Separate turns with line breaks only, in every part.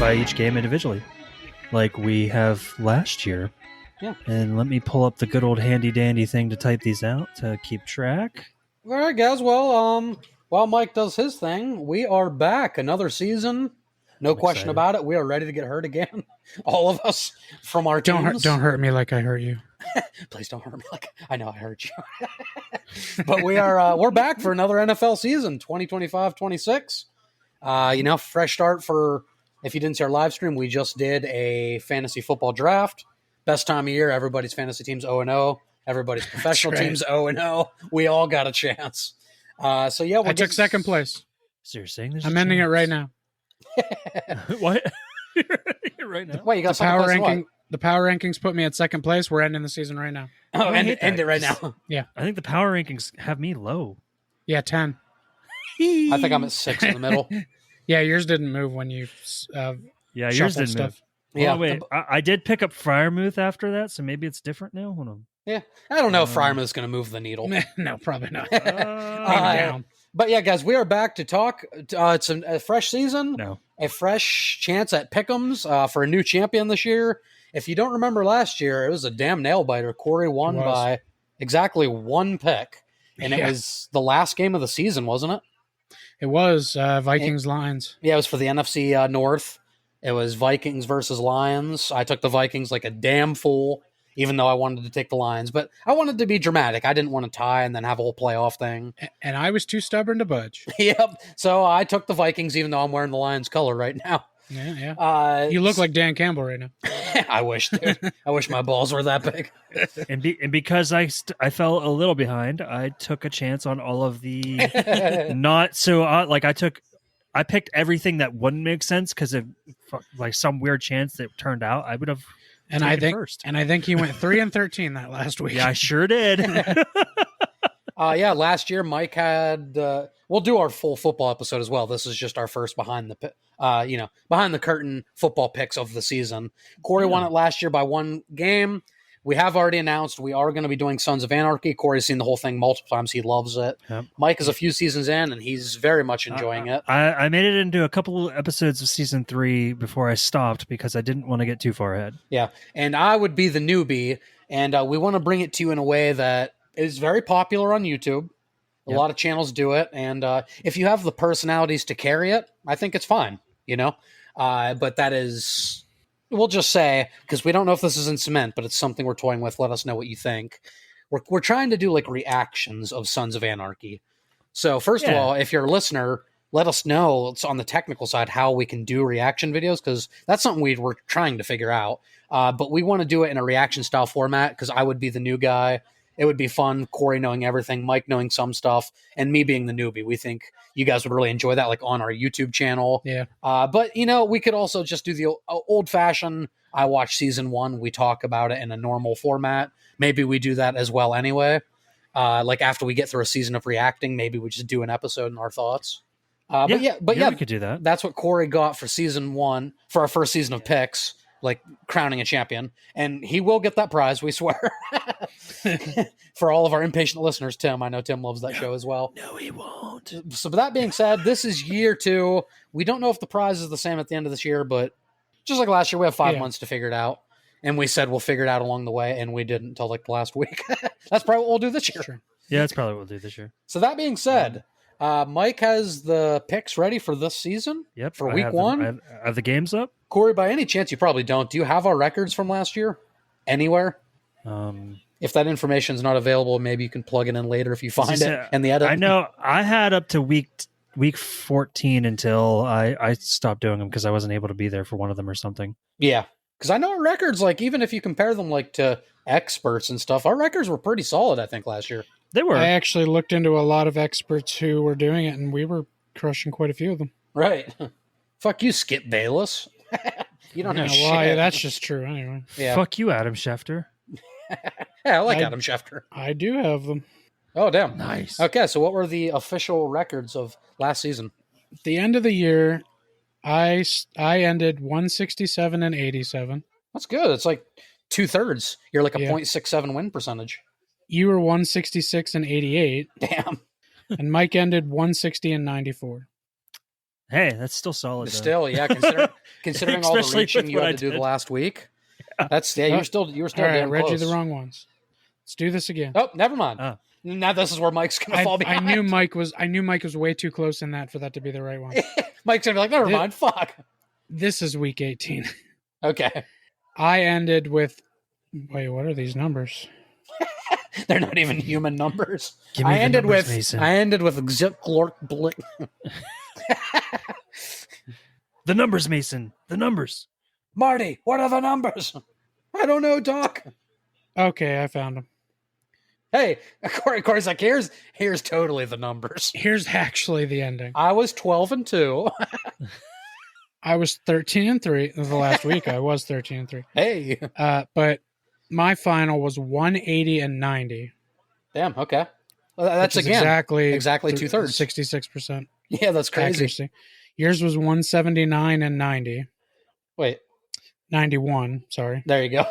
by each game individually, like we have last year.
Yeah.
And let me pull up the good old handy dandy thing to type these out to keep track.
All right, guys. Well, while Mike does his thing, we are back. Another season. No question about it. We are ready to get hurt again. All of us from our teams.
Don't hurt me like I hurt you.
Please don't hurt me like I know I hurt you. But we're back for another NFL season, 2025-26. Fresh start for, if you didn't see our live stream, we just did a fantasy football draft. Best time of year. Everybody's fantasy team's 0-0. Everybody's professional team's 0-0. We all got a chance. I
took second place.
So you're saying this?
I'm ending it right now.
What? Right now?
Wait, you got
the power ranking? The power rankings put me at second place. We're ending the season right now.
Oh, end it right now.
Yeah.
I think the power rankings have me low.
Yeah, 10.
I think I'm at 6 in the middle.
Yeah, yours didn't move when you
yours didn't
stuff.
Move. Yeah, wait. I did pick up Fryermuth after that, so maybe it's different now. Hold on.
Yeah, I don't know if Fryermuth's going to move the needle.
No, probably not.
Down. But yeah, guys, we are back to talk. It's a fresh season.
No.
A fresh chance at pick'ems for a new champion this year. If you don't remember last year, it was a damn nail biter. Corey won by exactly one pick, and it was the last game of the season, wasn't it?
It was Vikings Lions.
Yeah, it was for the NFC North. It was Vikings versus Lions. I took the Vikings like a damn fool, even though I wanted to take the Lions. But I wanted to be dramatic. I didn't want to tie and then have a whole playoff thing.
And I was too stubborn to budge.
Yep. So I took the Vikings, even though I'm wearing the Lions color right now.
Yeah. You look like Dan Campbell right now.
I wish, dude. I wish my balls were that big.
And because I fell a little behind, I took a chance on all of the not so I picked everything that wouldn't make sense because of like some weird chance that turned out. I would have.
And I think he went 3-13 that last week.
Yeah, I sure did.
Last year Mike had. We'll do our full football episode as well. This is just our first behind the curtain football picks of the season. Corey won it last year by one game. We have already announced we are going to be doing Sons of Anarchy. Corey's seen the whole thing multiple times. He loves it. Yep. Mike is a few seasons in, and he's very much enjoying it.
I made it into a couple episodes of season 3 before I stopped because I didn't want to get too far ahead.
Yeah, and I would be the newbie, and we want to bring it to you in a way that is very popular on YouTube. A lot of channels do it, and if you have the personalities to carry it, I think it's fine, But that is... We'll just say, because we don't know if this is in cement, but it's something we're toying with. Let us know what you think. We're trying to do like reactions of Sons of Anarchy. So first of all, if you're a listener, let us know it's on the technical side how we can do reaction videos, because that's something we're trying to figure out. But we want to do it in a reaction style format because I would be the new guy. It would be fun. Corey knowing everything, Mike knowing some stuff, and me being the newbie. We think you guys would really enjoy that, like on our YouTube channel.
Yeah.
But we could also just do the old fashioned. I watched season 1. We talk about it in a normal format. Maybe we do that as well anyway. Like after we get through a season of reacting, maybe we just do an episode and our thoughts. But we could do that. That's what Corey got for season 1 for our first season of picks. Like crowning a champion, and he will get that prize, we swear. For all of our impatient listeners, Tim, I know Tim loves that show as well.
No, he won't.
So with that being said, this is year 2. We don't know if the prize is the same at the end of this year, but just like last year, we have 5 months to figure it out. And we said we'll figure it out along the way, and we didn't until like the last week. That's probably what we'll do this year.
Sure.
Yeah, that's probably what we'll do this year.
So that being said, Mike has the picks ready for this season.
Yep.
For week 1.
I have the games up.
Corey, by any chance, you probably don't. Do you have our records from last year anywhere? If that information is not available, maybe you can plug it in later if you find it in the edit.
I know I had up to week 14 until I stopped doing them because I wasn't able to be there for one of them or something.
Yeah, because I know our records, like even if you compare them like to experts and stuff, our records were pretty solid, I think, last year.
They were.
I actually looked into a lot of experts who were doing it, and we were crushing quite a few of them.
Right. Fuck you, Skip Bayless. You don't know shit.
Well, that's just true anyway.
Yeah. Fuck you, Adam Schefter.
Yeah, I like Adam Schefter.
I do have them.
Oh, damn.
Nice.
Okay, so what were the official records of last season?
At the end of the year, I ended 167 and 87.
That's good. It's like 2/3. You're like a 0.67 win percentage.
You were 166 and 88.
Damn.
And Mike ended 160 and 94.
Hey, that's still solid. Though.
Still, yeah, considering all the
Especially
reaching
with
you
what
had
I
to do the
did.
last week. That's you were still
All right,
damn
I read
close.
you the wrong ones. Let's do this again.
Oh, never mind.
Oh.
Now this is where Mike's gonna fall
I
behind.
knew Mike was way too close in that for that to be the right one.
Mike's gonna be like, never mind. Fuck.
This is week 18.
Okay.
I ended with. Wait, what are these numbers?
They're not even human numbers.
Give me
I
the
ended
numbers,
with
Mason.
Zip Glork Blick.
The numbers, Mason. The numbers.
Marty, what are the numbers? I don't know, Doc.
Okay, I found them.
Hey, of course, like here's totally the numbers.
Here's actually the ending.
I was 12-2.
I was 13-3 the last week. I was 13-3.
Hey,
But my final was 180-90.
damn. Okay, well, that's
which is
again
exactly
2/3,
66%.
Yeah, that's crazy.
Accuracy. Yours was 179-90.
Wait,
91. Sorry.
there you go.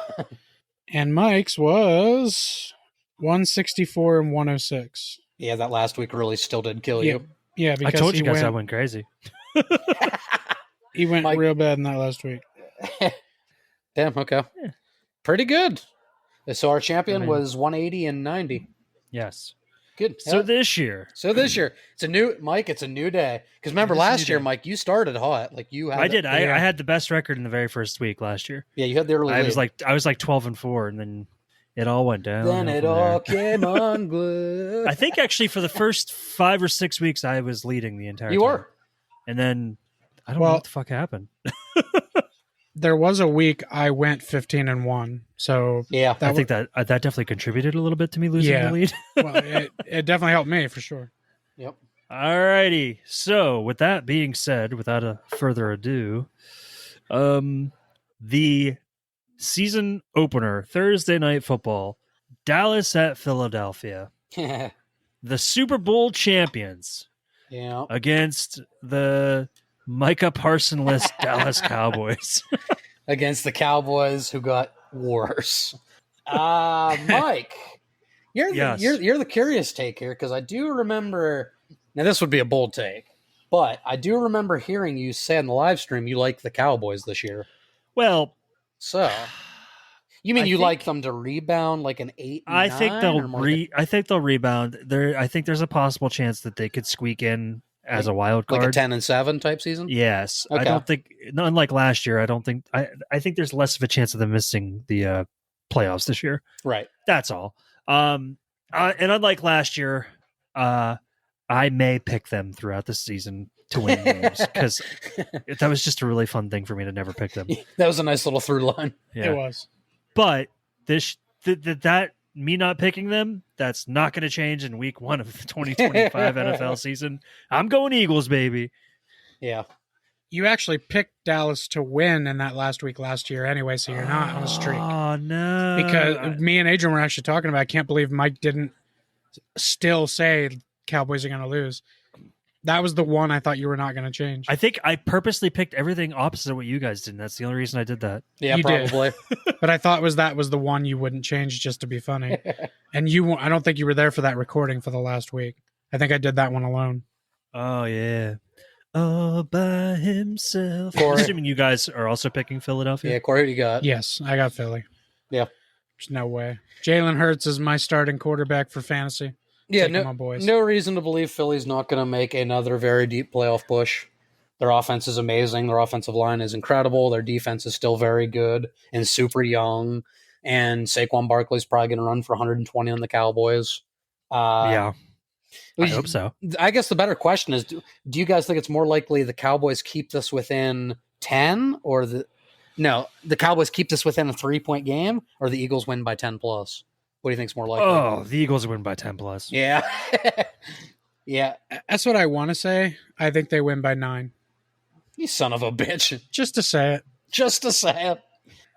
And Mike's was 164-106.
Yeah, that last week really still did kill
Yeah,
you.
Yeah,
I
because
told you guys I
went,
went crazy.
he went
Mike-
real bad in that last week.
Damn. Okay,
Yeah.
pretty good. So our champion
I mean-
was 180-90.
Yes.
Good.
So
Yeah.
this year,
So this year, it's a new day. Because remember
It is a
last
new
year,
day.
Mike, you started hot. Like you had.
I did. I
Yeah.
had the best record in the very first week last year.
Yeah, you had the early.
I
lead.
was like 12-4, and then it all went down.
Then it all came unglued.
I think actually for the first 5 or 6 weeks I was leading the entire
You
time.
were.
And then I don't know
Well-
what the fuck happened.
There was a week I went 15-1. So
Yeah.
I think that definitely contributed a little bit to me losing
Yeah.
the lead.
well, it definitely helped me for sure.
Yep.
Alrighty. So with that being said, without a further ado, the season opener, Thursday Night Football, Dallas at Philadelphia.
yeah.
The Super Bowl champions against the Micah Parsonless Dallas Cowboys.
Against the Cowboys, who got worse. Mike, you're
Yes.
the curious take here because I do remember. Now this would be a bold take, but I do remember hearing you say in the live stream you like the Cowboys this year.
Well,
So, you mean
I
you
think-
like them to rebound like an 8?
I think they'll
or more like
I think they'll rebound. I think there's a possible chance that they could squeak in as a wild
like
card.
a 10-7 type season.
Yes,
Okay.
I don't think. Unlike last year, I don't think. I think there's less of a chance of them missing the playoffs this year.
Right.
That's all. And unlike last year, I may pick them throughout the season to win games because that was just a really fun thing for me to never pick them.
That was a nice little through line.
Yeah.
It was.
But that me not picking them, that's not going to change in week 1 of the 2025 NFL season. I'm going Eagles, baby.
Yeah.
You actually picked Dallas to win in that last week last year anyway, so you're not on a streak.
Oh no!
Because me and Adrian were actually talking about, I can't believe Mike didn't still say Cowboys are going to lose. That was the one I thought you were not going to change.
I think I purposely picked everything opposite of what you guys did. And that's the only reason I did that.
Yeah,
You did.
probably.
But I thought that was the one you wouldn't change just to be funny. And I don't think you were there for that recording for the last week. I think I did that one alone.
Oh yeah, all by himself.
Corey.
I'm assuming you guys are also picking Philadelphia.
Yeah, Corey, what you got?
Yes, I got Philly.
Yeah.
There's no way. Jalen Hurts is my starting quarterback for fantasy.
Yeah,
Taking my boys.
no reason to believe Philly's not going to make another very deep playoff push. Their offense is amazing. Their offensive line is incredible. Their defense is still very good and super young. And Saquon Barkley's probably going to run for 120 on the Cowboys.
Yeah, I hope so.
I guess the better question is, do you guys think it's more likely the Cowboys keep this within 10 or the Cowboys keep this within a 3-point game or the Eagles win by 10 plus? What do you think's more likely?
Oh, the Eagles win by 10 plus.
Yeah. Yeah.
That's what I want to say. I think they win by 9.
You son of a bitch.
Just to say it.
Just to say it.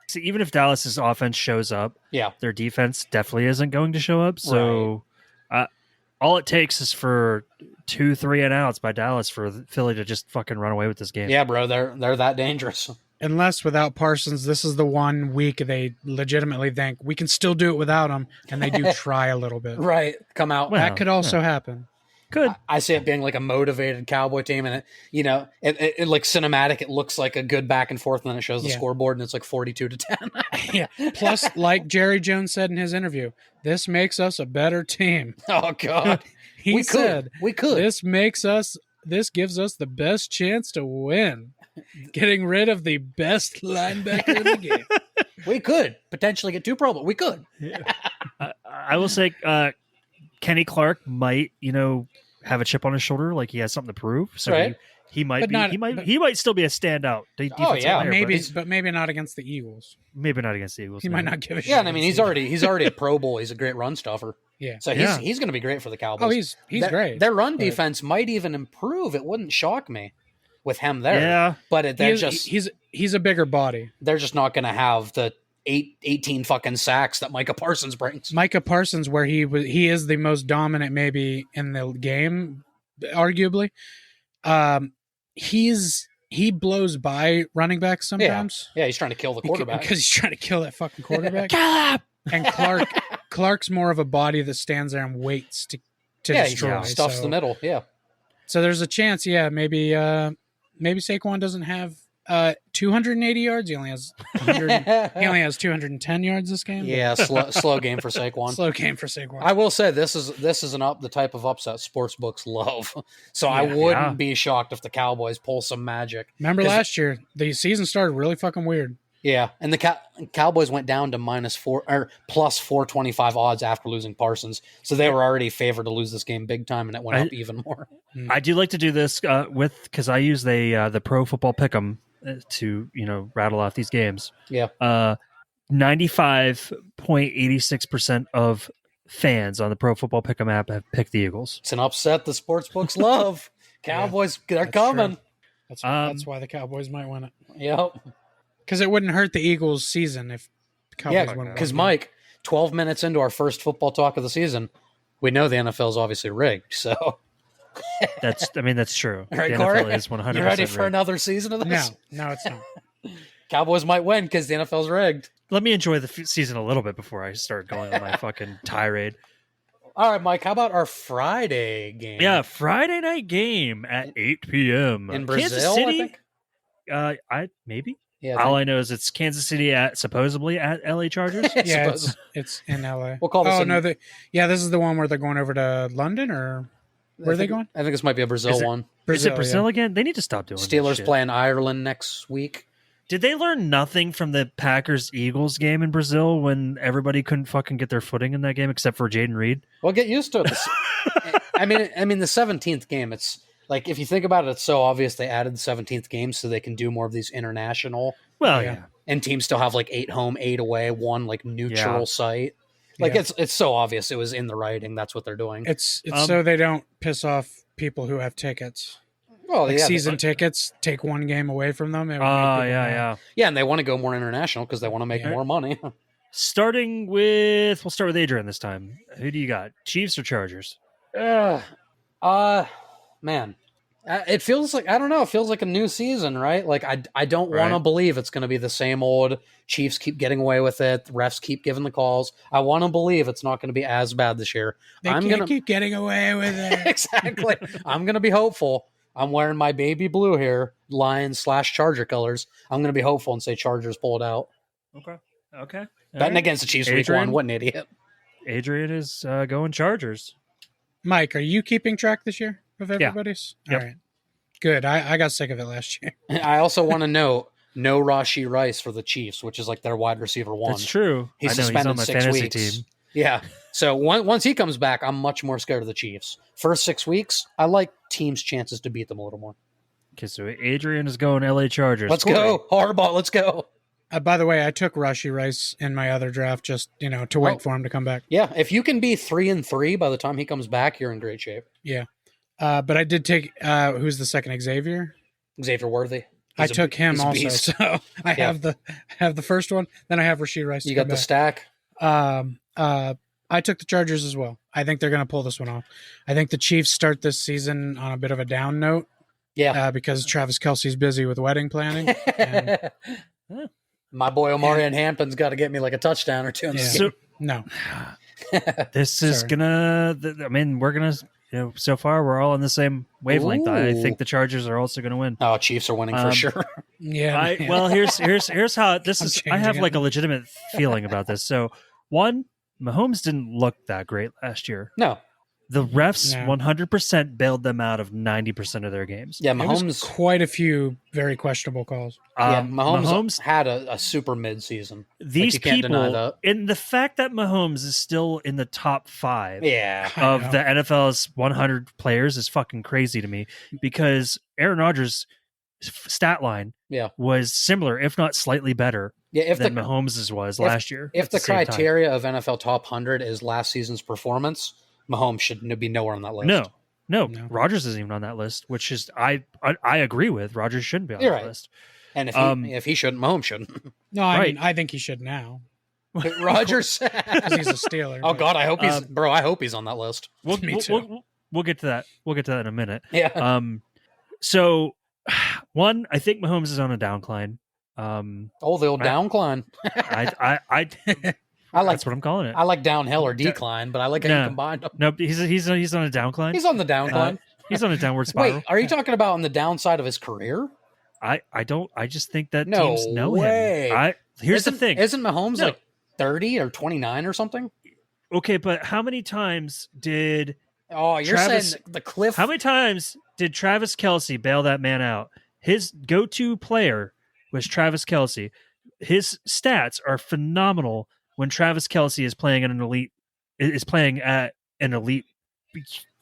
See, even if Dallas's offense shows up,
Yeah.
their defense definitely isn't going to show up. So all it takes is for 2 3 and outs by Dallas for Philly to just fucking run away with this game.
Yeah, bro. They're that dangerous.
Unless without Parsons, this is the one week they legitimately think we can still do it without him, and they do try a little bit.
Right. Come out.
Well,
That could also happen.
Good.
I see it being like a motivated Cowboy team, and it like cinematic. It looks like a good back and forth, and then it shows the scoreboard, and it's like 42-10.
Yeah. Plus, like Jerry Jones said in his interview, this makes us a better team.
Oh God,
He said,
we could.
This gives us the best chance to win. Getting rid of the best linebacker in the game.
We could potentially get 2 Pro, but we could.
I will say, Kenny Clark might, have a chip on his shoulder, like he has something to prove. So
Right.
he might
But
be.
not-
He might still be a standout. Defensive
yeah,
player,
But maybe not against the Eagles.
maybe not against the Eagles.
He might not give a shit.
Yeah, and I mean
against
he's already a Pro Bowl. He's a great run stuffer.
Yeah.
So he's going to be great for the Cowboys.
Oh, he's great.
Their run
but-
defense might even improve. It wouldn't shock me with him there.
Yeah.
But
he's a bigger body.
they're just not going to have the 18 fucking sacks that Micah Parsons brings.
Micah Parsons, where he is the most dominant maybe in the game, arguably. He blows by running backs sometimes.
Yeah, he's trying to kill the quarterback.
Because he's trying to kill that fucking quarterback.
Caleb!
And Clark's more of a body that stands there and waits to
Yeah,
destroy.
he stuffs
so,
the middle. Yeah.
So there's a chance, maybe Saquon doesn't have 280 yards. He only has 210 yards this game.
Yeah, slow game for Saquon.
Slow game for Saquon.
I will say this is the type of upset sports books love. So I wouldn't be shocked if the Cowboys pull some magic.
Remember last year, the season started really fucking weird.
Yeah, and the Cowboys went down to -4 or plus 425 odds after losing Parsons, so they were already favored to lose this game big time, and it went up even more.
I do like to do this because I use the Pro Football Pick'em to rattle off these games.
Yeah,
95.86% of fans on the Pro Football Pick'em app have picked the Eagles.
it's an upset the sports books love. Cowboys, they're coming.
That's why the Cowboys might win it.
Yep.
Because it wouldn't hurt the Eagles' season if the Cowboys won.
Because Mike, 12 minutes into our first football talk of the season, we know the NFL is obviously rigged. So
That's true.
All right,
the
Corey,
NFL is 100%.
you ready for
rigged.
another season of this?
No, it's not.
Cowboys might win because the NFL's rigged.
Let me enjoy the season a little bit before I start going on my fucking tirade.
All right, Mike, how about our Friday game?
Yeah, Friday night game at 8 p.m.
In Brazil,
Kansas City,
I think?
maybe.
Yeah,
All I know is it's Kansas City supposedly at LA Chargers.
Yeah, it's in LA.
We'll call this
this is the one where they're going over to London, or where are they going?
I think this might be a Brazil one.
Is it Brazil again? They need to stop doing this
Steelers
shit.
playing Ireland next week.
Did they learn nothing from the Packers-Eagles game in Brazil when everybody couldn't fucking get their footing in that game except for Jaden Reed?
Well, get used to it. I mean, the 17th game, it's like, if you think about it, it's so obvious they added the 17th game so they can do more of these international.
Well, yeah.
And teams still have like 8 home, 8 away, 1 like neutral site. Like it's so obvious it was in the writing. That's what they're doing.
It's so they don't piss off people who have tickets.
Well,
Like season tickets, take one game away from them.
Yeah, and they want to go more international because they want to make more money.
We'll start with Adrian this time. Who do you got? Chiefs or Chargers?
Man, it feels like, I don't know, it feels like a new season, right? Like I don't want to believe it's going to be the same old Chiefs keep getting away with it. The refs keep giving the calls. I want to believe it's not going to be as bad this year.
I'm going to keep getting away with it.
Exactly. I'm going to be hopeful. I'm wearing my baby blue here, Lions/Charger colors. I'm going to be hopeful and say Chargers pull it out.
Okay.
Betting against the Chiefs
Adrian?
week 1. What an idiot.
Adrian is going Chargers.
Mike, are you keeping track this year of everybody's?
Yep.
All right. Good. I got sick of it last year.
I also want to note, no Rashee Rice for the Chiefs, which is like their wide receiver 1.
That's true.
He's
I know,
suspended
he's on my
6
fantasy
weeks.
team.
Yeah. So once he comes back, I'm much more scared of the Chiefs. First 6 weeks, I like teams' chances to beat them a little more.
Okay, so Adrian is going LA Chargers.
Let's go. Harbaugh, let's go.
By the way, I took Rashee Rice in my other draft just, to wait for him to come back.
Yeah, if you can be 3-3 by the time he comes back, you're in great shape.
Yeah. But I did take, who's the second, Xavier?
Xavier Worthy.
I took him also.
Beast.
So I have the first one, then I have Rashee Rice.
You got the stack?
I took the Chargers as well. I think they're going to pull this one off. I think the Chiefs start this season on a bit of a down note.
Yeah.
Because Travis Kelce's busy with wedding planning. And,
my boy Omari in Hampton's got to get me like a touchdown or two.
No.
This is gonna. I mean, we're gonna so far we're all on the same wavelength. I
Ooh.
think the Chargers are also going to win.
Oh, Chiefs are winning for sure.
Yeah.
Well, here's how this
I'm
is. I have
changing
like
it.
a legitimate feeling about this. So, one, Mahomes didn't look that great last year.
No.
The refs
No.
100% bailed them out of 90% of their games.
Yeah,
It was
Mahomes.
quite a few very questionable calls.
Mahomes had a super mid-season.
These
you can't deny
people,
that.
and the fact that Mahomes is still in the top 5
Yeah.
I
of
know.
the NFL's 100 players is fucking crazy to me, because Aaron Rodgers' stat line
Yeah.
was similar, if not slightly better,
Yeah, if
than
the
Mahomes' was last year.
if
at
the
same time.
criteria of NFL top 100 is last season's performance, Mahomes should be nowhere on that list.
No,
No.
Rodgers isn't even on that list, which is I agree with. Rodgers shouldn't be on
You're
that
right.
list.
And
Um,
if he shouldn't, Mahomes shouldn't.
No, I
Right.
mean, I think he should now
Rodgers.
because he's a Steeler.
Oh
but-
God, I hope I hope he's on that list.
Me too.
We'll get to that. We'll get to that in a minute.
Yeah.
So one, I think Mahomes is on a downcline.
The old
I-
downcline.
I
I like
that's what I'm calling it.
I like downhill or decline, but I like how
No.
you combined them.
No, he's on a downcline.
He's on the downcline.
He's on a downward spiral.
Wait, are you talking about on the downside of his career?
I just think that
No
teams know
way.
him. Here's
isn't,
the thing.
Isn't Mahomes
No.
like 30 or 29 or something?
Okay, but how many times did
Oh, you're
Travis-
saying the cliff.
How many times did Travis Kelsey bail that man out? His go-to player was Travis Kelsey. His stats are phenomenal when Travis Kelsey is playing at an elite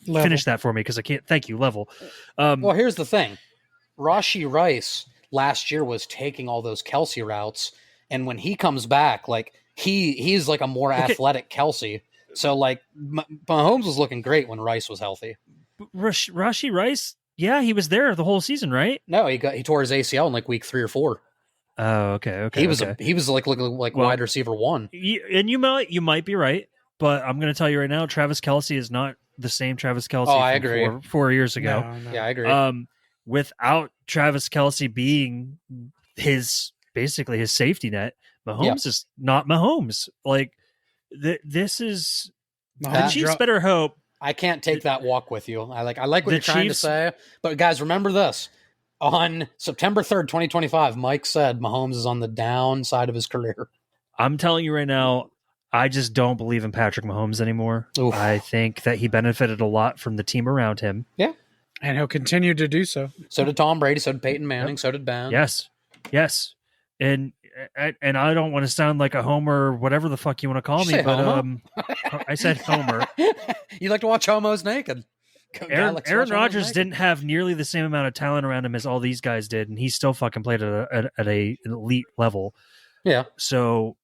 Level.
Finish that for me because I can't. Thank you. Level.
Well, here's the thing. Rashi Rice last year was taking all those Kelsey routes, and when he comes back, like he's like a more athletic Kelsey. So like Mahomes was looking great when Rice was healthy.
Rashi Rice, yeah, he was there the whole season, right?
No, he tore his ACL in like week 3 or 4.
Oh, okay.
He was like looking like
Well,
wide receiver 1.
And you might be right, but I'm going to tell you right now, Travis Kelsey is not the same Travis Kelsey.
Oh, I
from
agree.
4 years ago.
No.
Yeah, I agree.
Without Travis Kelsey being basically his safety net, Mahomes is not Mahomes. Like this is the
Mahomes
Chiefs
dropped-
better hope.
I can't take that walk with you. I like what
The
you're trying to
Chiefs-
say, but guys, remember this. On September 3rd, 2025, Mike said Mahomes is on the downside of his career.
I'm telling you right now, I just don't believe in Patrick Mahomes anymore.
Oof.
I think that he benefited a lot from the team around him.
And he'll continue to do so.
So did Tom Brady, so did Peyton Manning, so did Ben.
Yes. And I don't want to sound like a homer, whatever the fuck you want to call
Did you
me,
say
but
homo?
I said homer.
You like to watch homos naked.
Aaron Rodgers didn't have nearly the same amount of talent around him as all these guys did, and he still fucking played at an elite level.
Yeah.
So,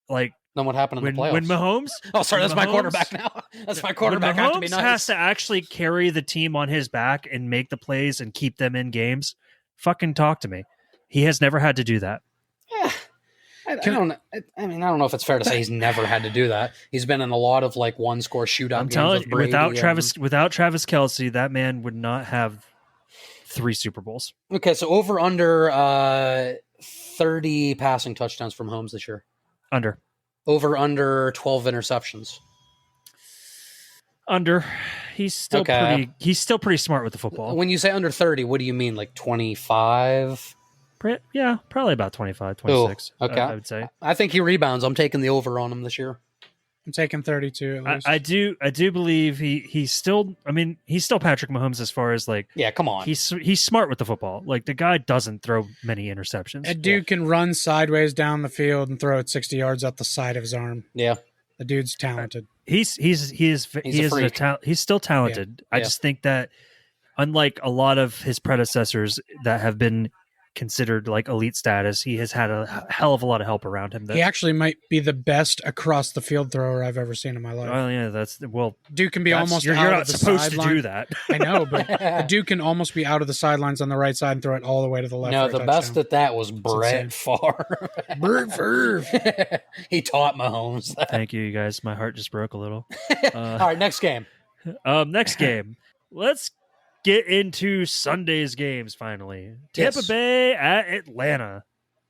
like,
Then what happened in
when
the playoffs?
Mahomes,
oh, sorry,
when
that's my
Mahomes-
quarterback now. That's my quarterback. I
when
have to be
Mahomes
nice.
has to actually carry the team on his back and make the plays and keep them in games, fucking talk to me. He has never had to do that.
I don't know if it's fair to say he's never had to do that. He's been in a lot of like one score shootout
I'm
games
telling
with
you,
Brady
without Travis Kelsey, that man would not have 3 Super Bowls.
Okay, so over under 30 passing touchdowns from Mahomes this year.
Under.
Over 12 interceptions.
Under. He's still pretty smart with the football.
When you say under 30, what do you mean? Like 25?
Yeah, probably about 25, 26.
okay.
I would say.
I think he rebounds. I'm taking the over on him this year.
I'm taking 32 at least.
I do believe he's still Patrick Mahomes as far as like
Yeah, come on.
he's smart with the football. Like the guy doesn't throw many interceptions.
A dude can run sideways down the field and throw it 60 yards out the side of his arm.
Yeah.
The dude's talented.
He's a freak.
He's still talented. I
Yeah.
just think that unlike a lot of his predecessors that have been considered like elite status, he has had a hell of a lot of help around him.
He actually might be the best across the field thrower I've ever seen in my life.
Well, yeah,
Dude can be almost
you're
out
not
of the
supposed to
sideline.
do that.
I know, but a dude can almost be out of the sidelines on the right side and throw it all the way to the left.
No,
for a
the best
touchdown.
at that was Brett
insane.
Favre.
Brett Favre.
He taught Mahomes that.
Thank you guys. My heart just broke a little.
All right, next game.
Next game. Let's get into Sunday's games finally. Tampa
Yes.
Bay at Atlanta.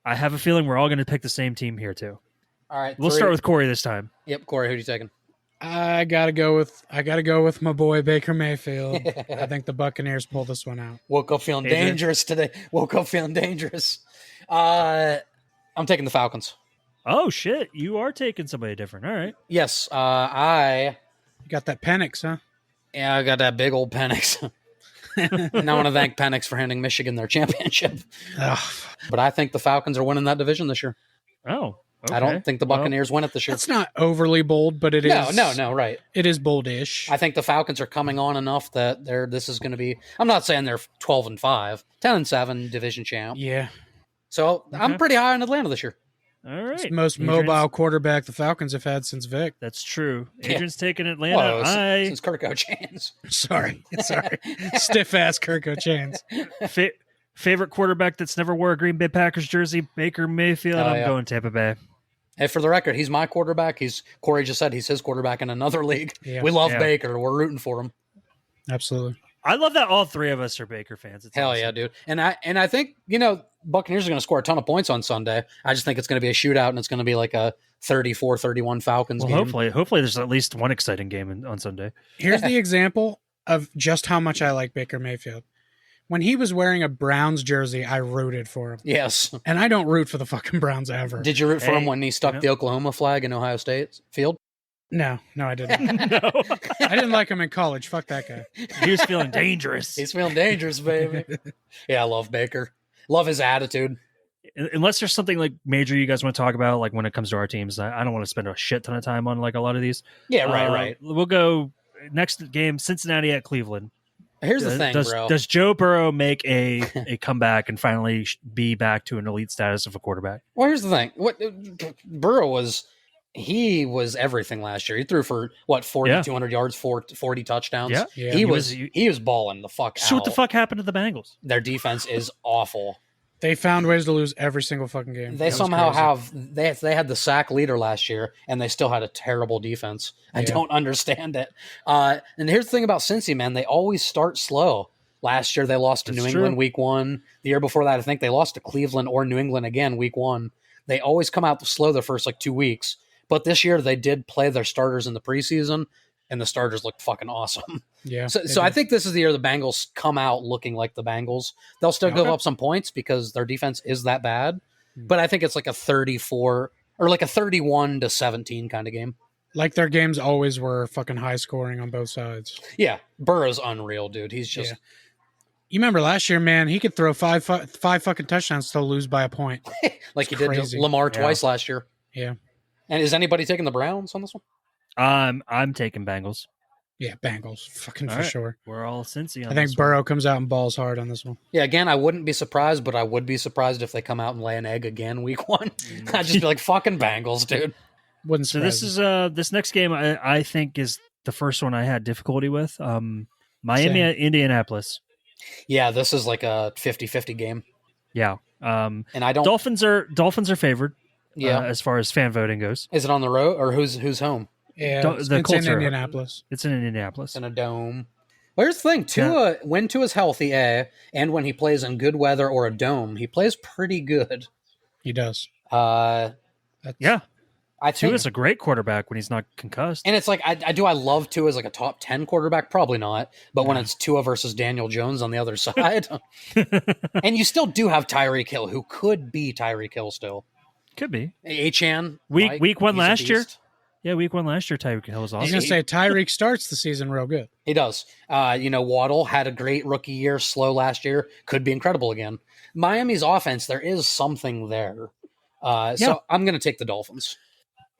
I have a feeling we're all going to pick the same team here too.
All right.
We'll start with Corey this time.
Yep, Corey, who are you taking?
I gotta go with my boy Baker Mayfield. I think the Buccaneers pull this one out.
Woke up feeling
Adrian?
dangerous today. Woke up feeling dangerous. I'm taking the Falcons.
Oh shit! You are taking somebody different. All right.
Yes, I
You got that Penix, huh?
got that big old Penix. And I want to thank Penix for handing Michigan their championship.
Ugh.
But I think the Falcons are winning that division this year.
Oh. Okay.
I don't think the Buccaneers win it this year.
That's not overly bold, but it is.
No, right.
It is boldish.
I think the Falcons are coming on enough that this is going to be. I'm not saying they're 12-5, 10-7 division champ.
Yeah.
So I'm pretty high on Atlanta this year.
All right.
It's the most
Adrian's-
mobile quarterback the Falcons have had since Vic.
That's true.
Yeah.
Adrian's taking Atlanta.
Well, since Kirk Chains.
Sorry. Stiff ass Kirk Chains.
Favorite quarterback that's never wore a Green Bay Packers jersey, Baker Mayfield.
Oh,
I'm
yeah.
going Tampa Bay.
Hey, for the record, he's my quarterback. Corey just said he's his quarterback in another league.
Yeah.
We love
Yeah.
Baker. We're rooting for him.
Absolutely.
I love that all three of us are Baker fans. It's
Hell
awesome.
yeah, dude. And I think, Buccaneers are going to score a ton of points on Sunday. I just think it's going to be a shootout and it's going to be like a 34-31 Falcons
Well,
game.
hopefully there's at least one exciting game on Sunday.
Here's the example of just how much I like Baker Mayfield. When he was wearing a Browns jersey, I rooted for him.
Yes.
And I don't root for the fucking Browns ever.
Did you root for him
Hey,
when he stuck the Oklahoma flag in Ohio State field?
No, I didn't.
No,
I didn't like him in college. Fuck that guy.
he was feeling dangerous.
He's feeling dangerous, baby. Yeah, I love Baker. Love his attitude.
Unless there's something like major you guys want to talk about, like when it comes to our teams, I don't want to spend a shit ton of time on like a lot of these.
Yeah, right.
We'll go next game, Cincinnati at Cleveland.
Here's the thing, bro.
Does Joe Burrow make a comeback and finally be back to an elite status of a quarterback?
Well, here's the thing. Burrow was everything last year. He threw for 200 yards, 40 touchdowns.
Yeah.
He was balling the fuck out.
So what the fuck happened to the Bengals?
Their defense is awful.
They found ways to lose every single fucking game.
They somehow they had the sack leader last year, and they still had a terrible defense. I don't understand it. And here's the thing about Cincy, man. They always start slow. Last year, they lost to New England week 1. The year before that, I think they lost to Cleveland or New England again week 1. They always come out slow the first 2 weeks. But this year, they did play their starters in the preseason, and the starters looked fucking awesome.
Yeah.
So I think this is the year the Bengals come out looking like the Bengals. They'll still give up some points because their defense is that bad. But I think it's like a 34 or like a 31-17 kind of game.
Like their games always were fucking high scoring on both sides.
Yeah. Burrow's unreal, dude. He's just...
Yeah. You remember last year, man, he could throw five fucking touchdowns, still lose by a point.
like he did
crazy.
to Lamar twice last year.
Yeah.
And is anybody taking the Browns on this one?
I'm taking Bengals.
Yeah, Bengals. Fucking
All
for
right.
sure.
We're all Cincy on
I think
this
Burrow comes out and balls hard on this one.
Yeah, again, I wouldn't be surprised, but I would be surprised if they come out and lay an egg again week 1. I'd just be like, fucking Bengals, dude.
Wouldn't
So
surprise
this
me.
is this next game I think is the first one I had difficulty with. Miami at Indianapolis.
Yeah, this is like a 50-50 game.
Yeah.
And I don't...
Dolphins are favored.
Yeah.
As far as fan voting goes.
Is it on the road or who's home?
Yeah,
the
it's
Colts
in
are-
Indianapolis.
It's in Indianapolis.
In a dome. Well, here's the thing. When Tua's healthy, and when he plays in good weather or a dome, he plays pretty good.
He does.
I
Yeah.
think,
Tua's a great quarterback when he's not concussed.
and it's like I love Tua as like a top 10 quarterback, probably not. But when it's Tua versus Daniel Jones on the other side, and you still do have Tyreek Hill, who could be Tyreek Hill still.
Could be.
Achan
Week 1
he's a
last year.
beast.
Yeah, week 1 last year, Tyreek Hill was
I was
awesome.
going to say Tyreek starts the season real good.
He does. Waddle had a great rookie year, slow last year, could be incredible again. Miami's offense, there is something there. So I'm going to take the Dolphins.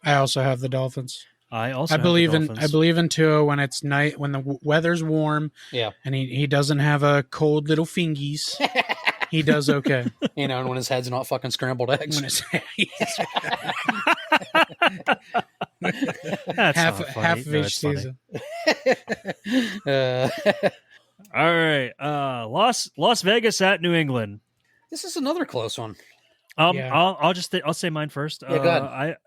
I also have the Dolphins.
I also
I believe in
Dolphins.
Tua when it's night, when the weather's warm.
Yeah.
And he doesn't have a cold little fingies. He does okay.
And when his head's not fucking scrambled eggs.
When it's
That's
half
not funny.
half of
No,
each
it's funny.
season.
All right. Las Vegas at New England.
This is another close one.
Yeah.
I'll say mine first.
Yeah, go ahead.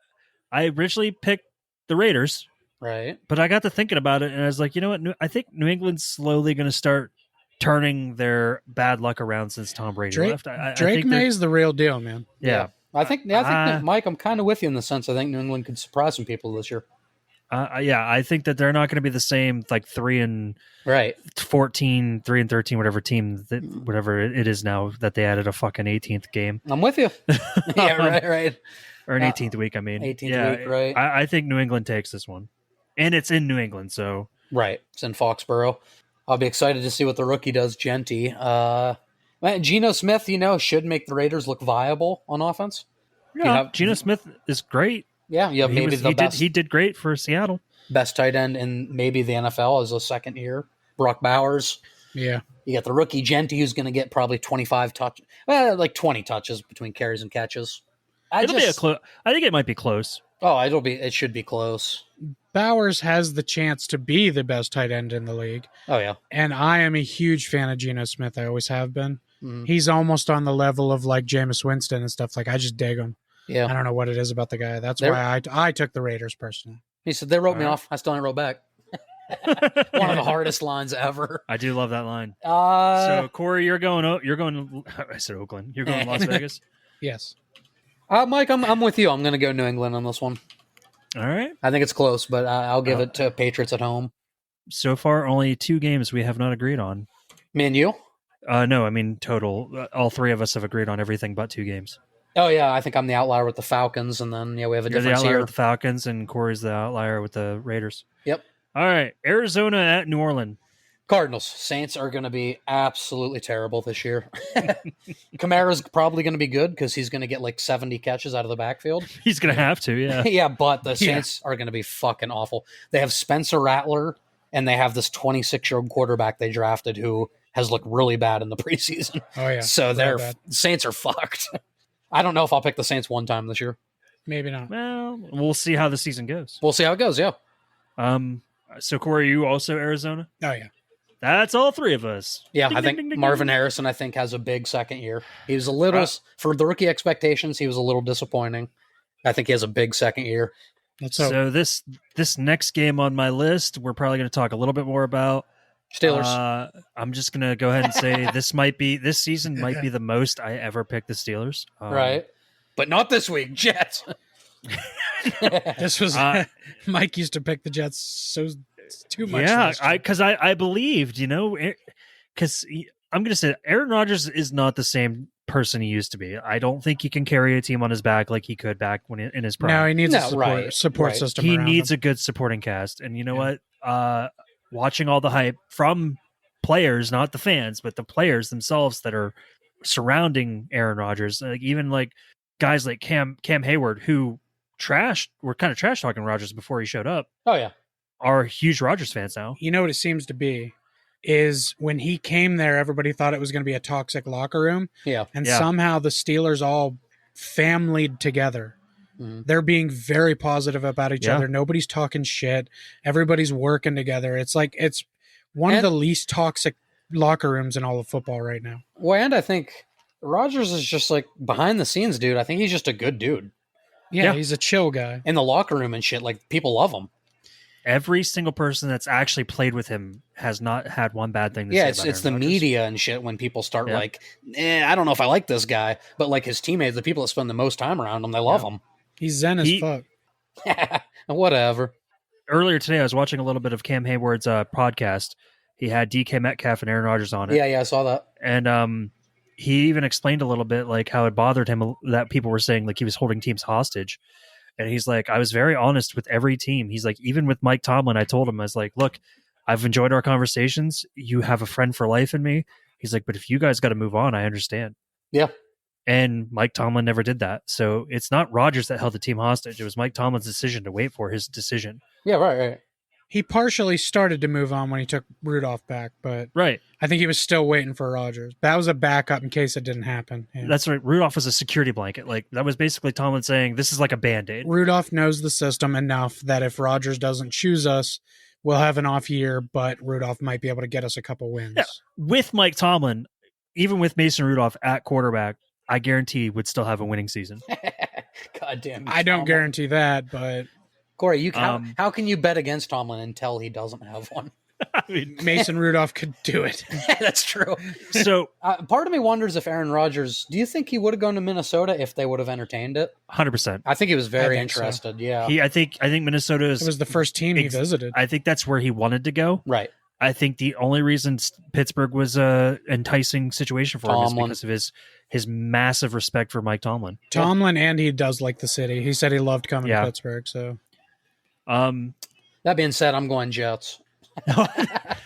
I originally picked the Raiders,
Right.
but I got to thinking about it, and I was like, you know what? I think New England's slowly going to start turning their bad luck around since Tom Brady
Drake,
left. I
Drake
think they're-
May's the real deal, man.
yeah.
I think Mike, I'm kind of with you in the sense I think New England could surprise some people this year.
Yeah, I think that they're not going to be the same, like 3-14,
Right.
3-13, whatever team, whatever it is now that they added a fucking 18th game.
I'm with you. Yeah, right.
Or an 18th week, I mean.
18th week, right.
I think New England takes this one. And it's in New England, so.
Right. It's in Foxborough. I'll be excited to see what the rookie does, Genty. Geno Smith, should make the Raiders look viable on offense.
Yeah, Geno Smith is great.
Yeah,
he did great for Seattle.
Best tight end in maybe the NFL as a second year. Brock Bowers.
Yeah.
You got the rookie Genty, who's going to get probably 25 touches. Like 20 touches between carries and catches.
I think it might be close.
Oh, it should be close.
Bowers has the chance to be the best tight end in the league.
Oh, yeah.
And I am a huge fan of Geno Smith. I always have been.
Mm-hmm.
He's almost on the level of like Jameis Winston and stuff. Like, I just dig him.
Yeah.
I don't know what it is about the guy. That's why I took the Raiders personally.
He said, they wrote me off. I still ain't wrote back. One of the hardest lines ever.
I do love that line. So, Corey, you're going. I said Oakland. You're going to Las Vegas.
Yes.
Mike, I'm with you. I'm going to go New England on this one.
All right.
I think it's close, but I'll give it to Patriots at home.
So far, only 2 games we have not agreed on.
Me and you?
No, I mean total. All 3 of us have agreed on everything but 2 games.
Oh, yeah. I think I'm the outlier with the Falcons, and then we have a
You're the
difference
outlier
here.
with the Falcons, and Corey's the outlier with the Raiders.
Yep.
All right. Arizona at New Orleans.
Cardinals. Saints are going to be absolutely terrible this year. Kamara's probably going to be good because he's going to get like 70 catches out of the backfield.
He's going to have to, yeah.
Yeah, but the Saints are going to be fucking awful. They have Spencer Rattler, and they have this 26-year-old quarterback they drafted who has looked really bad in the preseason.
Oh, yeah.
So the Saints are fucked. I don't know if I'll pick the Saints one time this year.
Maybe not.
Well, we'll see how the season goes.
We'll see how it goes, yeah.
So, Corey, you also Arizona?
Oh, yeah.
That's all 3 of us.
Yeah,
Ding,
I
ding,
think
ding, ding,
Marvin
ding.
Harrison, has a big second year. He was a little, for the rookie expectations, he was a little disappointing. I think he has a big second year.
So this next game on my list, we're probably going to talk a little bit more about.
Steelers.
I'm just going to go ahead and say this season might be the most I ever picked the Steelers.
Right. But not this week, Jets.
This was Mike used to pick the Jets so too much.
Yeah, because I believed, because I'm going to say Aaron Rodgers is not the same person he used to be. I don't think he can carry a team on his back like he could back when in his prime.
No, he needs a support system.
He needs a good supporting cast, and you know what? Watching all the hype from players, not the fans, but the players themselves that are surrounding Aaron Rodgers, like even like guys like Cam Hayward, who were kind of trash talking Rodgers before he showed up.
Oh yeah,
are huge Rodgers fans now.
You know what it seems to be is when he came there, everybody thought it was going to be a toxic locker room.
Yeah,
and somehow the Steelers all familyed together. Mm-hmm. They're being very positive about each other. Nobody's talking shit. Everybody's working together. It's like it's one of the least toxic locker rooms in all of football right now.
Well, and I think Rodgers is just like behind the scenes, dude. I think he's just a good dude.
Yeah, he's a chill guy.
In the locker room and shit, like people love him.
Every single person that's actually played with him has not had one bad thing to say about
it's the
Rodgers.
media and shit when people start like, I don't know if I like this guy, but like his teammates, the people that spend the most time around him, they love him.
He's zen as fuck.
Whatever.
Earlier today, I was watching a little bit of Cam Hayward's podcast. He had DK Metcalf and Aaron Rodgers on it.
Yeah, I saw that.
And he even explained a little bit like how it bothered him that people were saying like he was holding teams hostage. And he's like, I was very honest with every team. He's like, even with Mike Tomlin, I told him, I was like, look, I've enjoyed our conversations. You have a friend for life in me. He's like, but if you guys got to move on, I understand.
Yeah.
And Mike Tomlin never did that. So it's not Rodgers that held the team hostage. It was Mike Tomlin's decision to wait for his decision.
Yeah, right.
He partially started to move on when he took Rudolph back, but I think he was still waiting for Rodgers. That was a backup in case it didn't happen. Yeah.
That's right. Rudolph was a security blanket. Like that was basically Tomlin saying, this is like a Band-Aid.
Rudolph knows the system enough that if Rodgers doesn't choose us, we'll have an off year, but Rudolph might be able to get us a couple wins.
Yeah. With Mike Tomlin, even with Mason Rudolph at quarterback, I guarantee would still have a winning season.
God damn.
I don't guarantee that, but
Corey, how can you bet against Tomlin until he doesn't have one?
I mean,
Mason Rudolph could do it.
That's true.
so
Part of me wonders if Aaron Rodgers, do you think he would have gone to Minnesota if they would have entertained it?
100%.
I think he was very
I think so.
interested. Yeah.
I think Minnesota
It was the first team he visited.
I think that's where he wanted to go.
Right.
I think the only reason Pittsburgh was a enticing situation for him is because of his massive respect for Mike Tomlin.
Tomlin, and he does like the city. He said he loved coming to Pittsburgh. So,
that being said, I'm going Jets.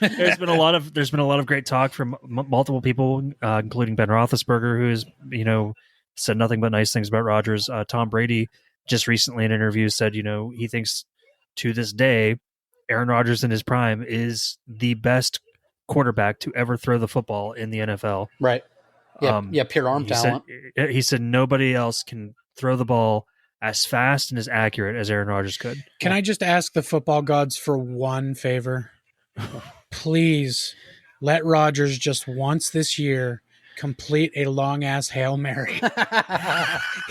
there's been a lot of great talk from multiple people, including Ben Roethlisberger, who has said nothing but nice things about Rodgers. Tom Brady just recently in an interview said he thinks to this day Aaron Rodgers in his prime is the best quarterback to ever throw the football in the NFL.
Right. Yeah. Pure arm talent.
He said nobody else can throw the ball as fast and as accurate as Aaron Rodgers could.
Can I just ask the football gods for one favor? Please let Rodgers just once this year complete a long ass Hail Mary.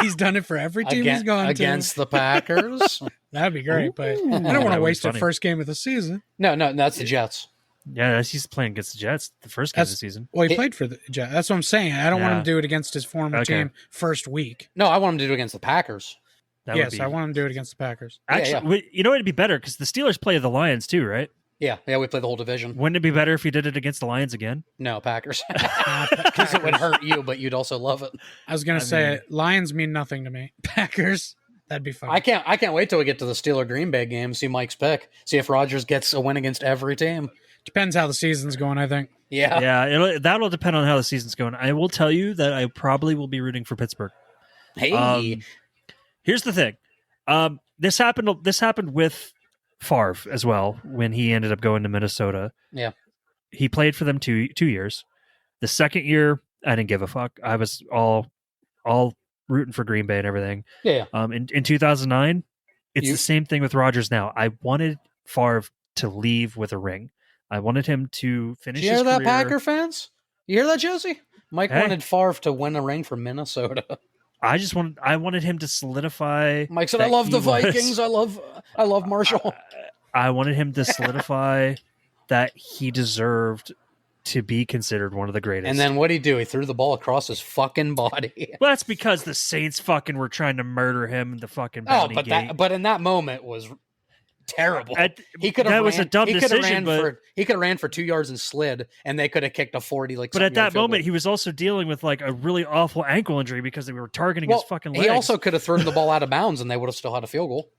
He's done it for every team he's gone to.
Against the Packers.
That'd be great, but I don't want to waste the first game of the season.
No, that's the Jets.
Yeah, he's playing against the Jets the first game of the season.
Well, he played for the Jets. That's what I'm saying. I don't want him to do it against his former team first week.
No, I want him to do it against the Packers.
I want him to do it against the Packers.
Actually, it'd be better because the Steelers play the Lions too, right?
Yeah, we play the whole division.
Wouldn't it be better if he did it against the Lions again?
No, Packers. Because it would hurt you, but you'd also love it.
I was going to say, Lions mean nothing to me. Packers, that'd be fun.
I can't wait till we get to the Steeler Green Bay game, see Mike's pick, see if Rodgers gets a win against every team.
Depends how the season's going, I think.
Yeah.
Yeah, that'll depend on how the season's going. I will tell you that I probably will be rooting for Pittsburgh.
Hey.
Here's the thing. This happened with Favre as well when he ended up going to Minnesota.
Yeah.
He played for them two years. The second year, I didn't give a fuck. I was all rooting for Green Bay and everything.
Yeah.
In 2009, it's the same thing with Rodgers now. I wanted Favre to leave with a ring. I wanted him to finish his career.
You hear that, Packer fans? You hear that, Josie? Mike wanted Favre to win a ring for Minnesota.
I wanted him to solidify.
Mike said, "I love the Vikings. I love Marshall."
I wanted him to solidify that he deserved to be considered one of the greatest.
And then what'd he do? He threw the ball across his fucking body.
Well, that's because the Saints fucking were trying to murder him in the fucking bounty gate.
But in that moment was terrible. He could have
that was a dumb decision.
He could have ran for 2 yards and slid, and they could have kicked a 40.
But at that moment, he was also dealing with like a really awful ankle injury because they were targeting his fucking legs.
He also could have thrown the ball out of bounds, and they would have still had a field goal.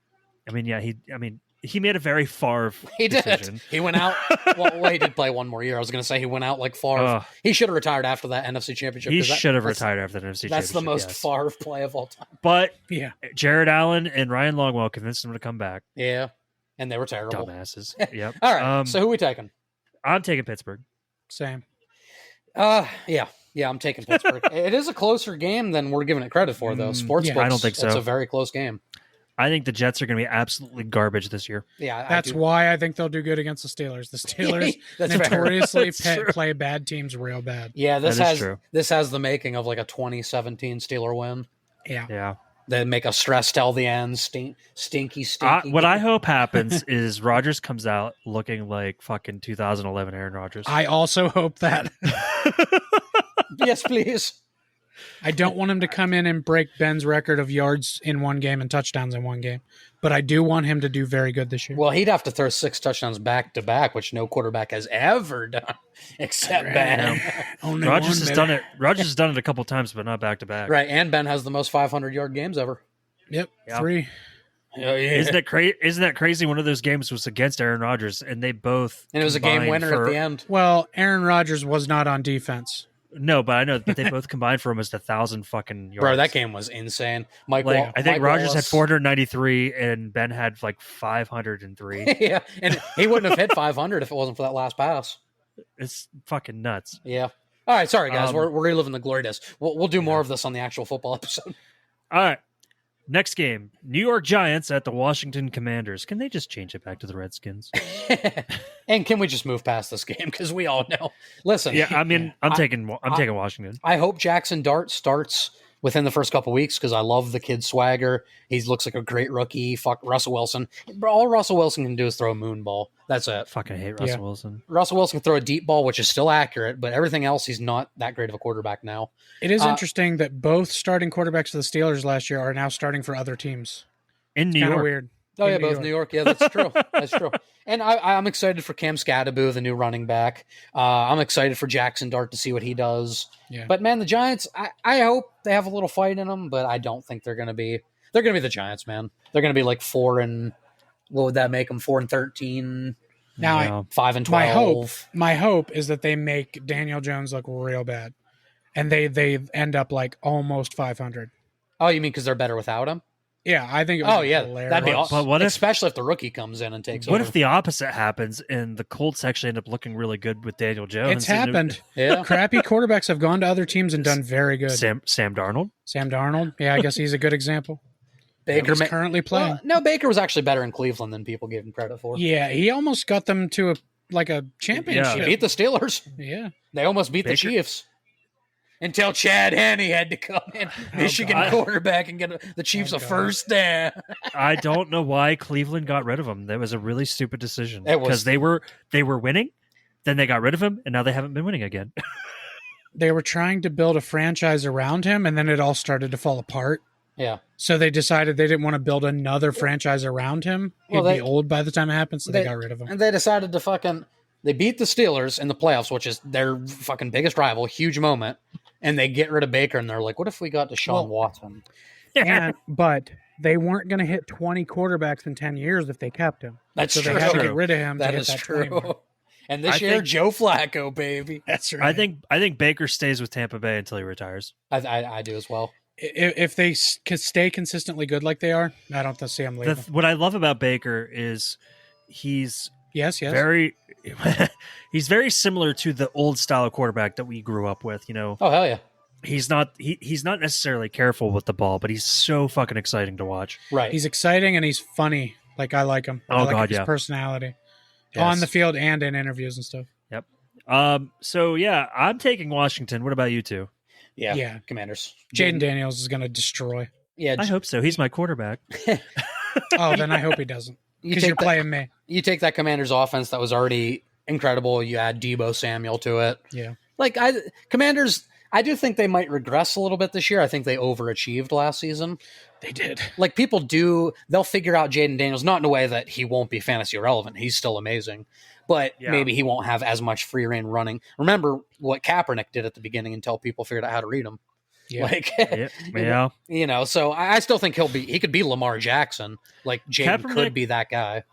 He made a very Favre decision.
He went out. Well, he did play one more year. I was going to say he went out like Favre. He should have retired after that NFC Championship.
He should have retired after the NFC Championship.
That's the most Favre play of all time.
But Jared Allen and Ryan Longwell convinced him to come back.
Yeah, and they were terrible.
Dumbasses. Yep.
All right. So who are we taking?
I'm taking Pittsburgh.
Same.
Yeah, I'm taking Pittsburgh. It is a closer game than we're giving it credit for, though. Sports books,
I don't think so.
It's a very close game.
I think the Jets are going to be absolutely garbage this year.
Yeah,
that's why I think they'll do good against the Steelers. The Steelers notoriously play bad teams real bad.
Yeah, this has the making of like a 2017 Steeler win.
Yeah.
They make a stress till the end. Stinky.
What I hope happens is Rodgers comes out looking like fucking 2011 Aaron Rodgers.
I also hope that.
Yes, please.
I don't want him to come in and break Ben's record of yards in one game and touchdowns in one game, but I do want him to do very good this year.
Well, he'd have to throw 6 touchdowns back to back, which no quarterback has ever done except Ben.
Rodgers has done it. Rodgers has done it a couple times, but not back to back.
Right, and Ben has the most 500-yard games ever.
Yep, 3.
Yeah.
Isn't that crazy? One of those games was against Aaron Rodgers, and they both
it was a game winner at the end.
Well, Aaron Rodgers was not on defense.
No, but I know that they both combined for almost 1,000 fucking yards.
Bro, that game was insane.
I think Rodgers had 493 and Ben had like 503.
Yeah, and he wouldn't have hit 500 if it wasn't for that last pass.
It's fucking nuts.
Yeah. All right, sorry guys, we're reliving the glory days. We'll do more of this on the actual football episode.
All right. Next game, New York Giants at the Washington Commanders. Can they just change it back to the Redskins?
And can we just move past this game? Because we all know. Listen.
Yeah, I mean, I'm taking Washington.
I hope Jackson Dart starts within the first couple weeks because I love the kid's swagger. He looks like a great rookie. Fuck Russell Wilson. All Russell Wilson can do is throw a moon ball. That's it.
Fucking hate Russell Wilson.
Russell Wilson can throw a deep ball, which is still accurate, but everything else, he's not that great of a quarterback now.
It is interesting that both starting quarterbacks for the Steelers last year are now starting for other teams.
In New York.
Kind of weird.
Oh, yeah, both New York. Yeah, that's true. That's true. And I'm excited for Cam Scadaboo, the new running back. I'm excited for Jackson Dart to see what he does.
Yeah.
But, man, the Giants, I hope they have a little fight in them, but I don't think they're going to be. They're going to be the Giants, man. They're going to be like 4-13. What would that make them? 4-13?
Now,
5-12.
My hope is that they make Daniel Jones look real bad. And they end up like almost 500.
Oh, you mean because they're better without him?
Yeah, I think it was hilarious.
That'd be awesome.
But what if,
especially if the rookie comes in and takes over.
What if the opposite happens and the Colts actually end up looking really good with Daniel Jones?
It's happened.
Yeah.
Crappy quarterbacks have gone to other teams and done very good.
Sam Darnold?
Sam Darnold? Yeah, I guess he's a good example.
Baker
currently playing.
Well, no, Baker was actually better in Cleveland than people gave him credit for.
Yeah, he almost got them to a championship.
He beat the Steelers.
Yeah.
They almost beat the Chiefs. Until Chad Henne had to come in, Michigan quarterback, and get the Chiefs a first down.
I don't know why Cleveland got rid of him. That was a really stupid decision.
It was.
Because they were winning, then they got rid of him, and now they haven't been winning again.
They were trying to build a franchise around him, and then it all started to fall apart.
Yeah.
So they decided they didn't want to build another franchise around him. He'd be old by the time it happened, so they got rid of him.
And they decided to they beat the Steelers in the playoffs, which is their fucking biggest rival, huge moment. And they get rid of Baker, and they're like, what if we got Deshaun Watson?
But they weren't going to hit 20 quarterbacks in 10 years if they kept him.
That's true.
So they had to get rid of him
that
to hit
is
that
true.
20 mark.
And this year, Joe Flacco, baby.
That's right.
I think Baker stays with Tampa Bay until he retires.
I do as well.
If they stay consistently good like they are, I don't see him leaving.
What I love about Baker is he's very he's very similar to the old style of quarterback that we grew up with.
Oh hell yeah!
He's not necessarily careful with the ball, but he's so fucking exciting to watch.
Right.
He's exciting and he's funny. Like I like him. I like his personality on the field and in interviews and stuff.
Yep. So yeah, I'm taking Washington. What about you two?
Yeah. Commanders.
Jaden Daniels is going to destroy.
Yeah.
I hope so. He's my quarterback.
Oh, then I hope he doesn't. Because you're playing me.
You take that Commanders offense that was already incredible. You add Deebo Samuel to it.
Yeah.
Commanders, I do think they might regress a little bit this year. I think they overachieved last season.
They did.
Like people they'll figure out Jaden Daniels, not in a way that he won't be fantasy relevant. He's still amazing. But maybe he won't have as much free reign running. Remember what Kaepernick did at the beginning until people figured out how to read him.
Yeah.
So I still think he could be Lamar Jackson. Like Jaden could be that guy.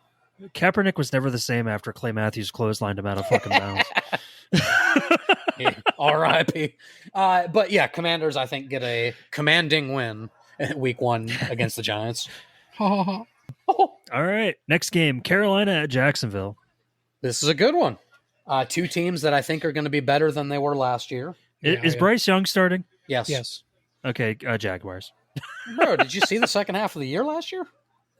Kaepernick was never the same after Clay Matthews clotheslined him out of fucking bounds.
R.I.P. But yeah, Commanders I think get a commanding win week 1 against the Giants.
All right, next game, Carolina at Jacksonville.
This is a good one. Two teams that I think are going to be better than they were last year.
Is Bryce Young starting?
Yes.
Okay, Jaguars.
Bro, did you see the second half of the year last year?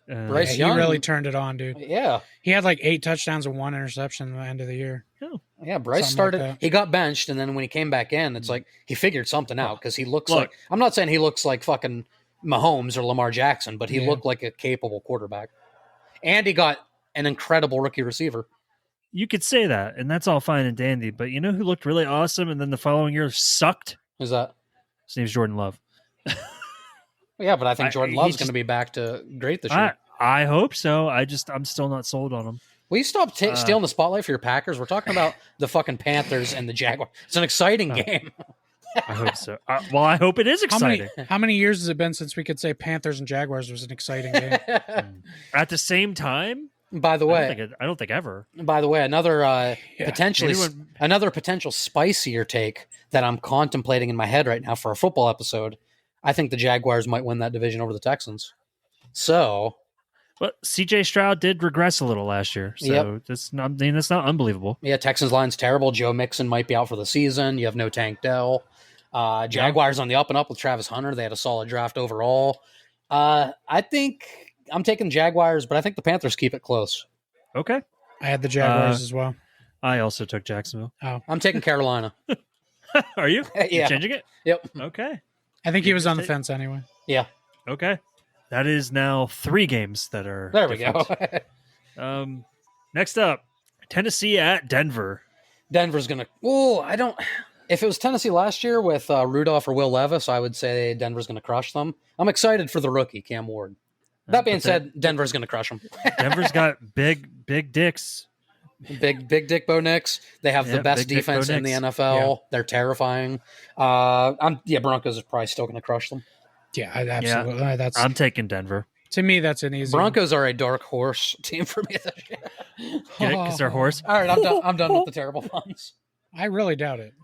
Bryce
Young, he really turned it on, dude.
Yeah.
He had like 8 touchdowns and 1 interception at the end of the year.
Oh.
Yeah, Bryce started, he got benched, and then when he came back in, it's like he figured something out because he looks like, I'm not saying he looks like fucking Mahomes or Lamar Jackson, but he looked like a capable quarterback. And he got an incredible rookie receiver.
You could say that, and that's all fine and dandy, but you know who looked really awesome and then the following year sucked?
Who's that?
His name's Jordan Love.
Yeah, but I think Jordan Love's going to be back to great this year.
I hope so. I'm still not sold on him.
Will you stop stealing the spotlight for your Packers? We're talking about the fucking Panthers and the Jaguars. It's an exciting game.
I hope so. Well, I hope it is exciting.
How many years has it been since we could say Panthers and Jaguars was an exciting game?
At the same time?
By the way,
I don't think ever.
By the way, another potential spicier take that I'm contemplating in my head right now for a football episode. I think the Jaguars might win that division over the Texans. So,
but CJ Stroud did regress a little last year, so that's not unbelievable.
Yeah, Texans line's terrible. Joe Mixon might be out for the season. You have no Tank Dell. Jaguars on the up and up with Travis Hunter. They had a solid draft overall. I think I'm taking Jaguars, but I think the Panthers keep it close.
Okay.
I had the Jaguars as well.
I also took Jacksonville.
Oh,
I'm taking Carolina.
Are you?
Yeah.
You're changing it?
Yep.
Okay.
I think he was on the fence anyway.
Yeah.
Okay. That is now 3 games that are
There we
different.
go.
Next up, Tennessee at Denver.
Denver's going to... Oh, I don't... If it was Tennessee last year with Rudolph or Will Levis, I would say Denver's going to crush them. I'm excited for the rookie, Cam Ward. That being said, Denver's going to crush them.
Denver's got big dicks.
Big Dick Bo Nix. They have the best defense in the NFL. Yeah. They're terrifying. Broncos are probably still going to crush them.
Yeah, absolutely.
Yeah, I'm taking Denver.
To me, that's an easy.
Broncos are a dark horse team for me this year.
Because they're horse.
All right, I'm done with the terrible puns.
I really doubt it.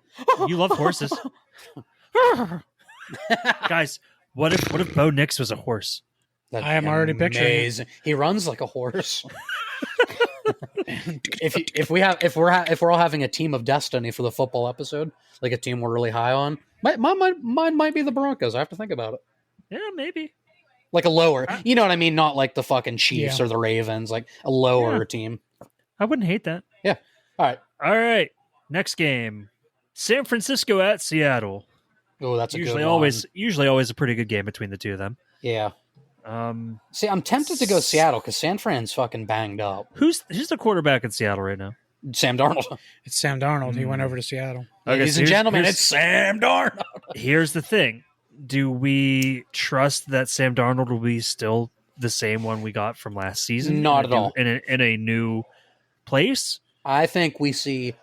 You love horses, guys. What if Bo Nix was a horse?
That'd
I am already picturing.
He runs like a horse. if we're all having a team of destiny for the football episode, like a team we're really high on, mine might be the Broncos. I have to think about it.
Yeah, maybe.
Like a lower, you know what I mean? Not like the fucking Chiefs or the Ravens, like a lower team.
I wouldn't hate that.
Yeah. All right.
Next game, San Francisco at Seattle.
Oh, that's
usually always a pretty good game between the two of them.
Yeah. See, I'm tempted to go Seattle because San Fran's fucking banged up.
Who's the quarterback in Seattle right now?
Sam Darnold.
It's Sam Darnold. He went over to Seattle.
Ladies and gentlemen, it's Sam Darnold.
Here's the thing. Do we trust that Sam Darnold will be still the same one we got from last season?
Not at all.
In a new place?
I think we see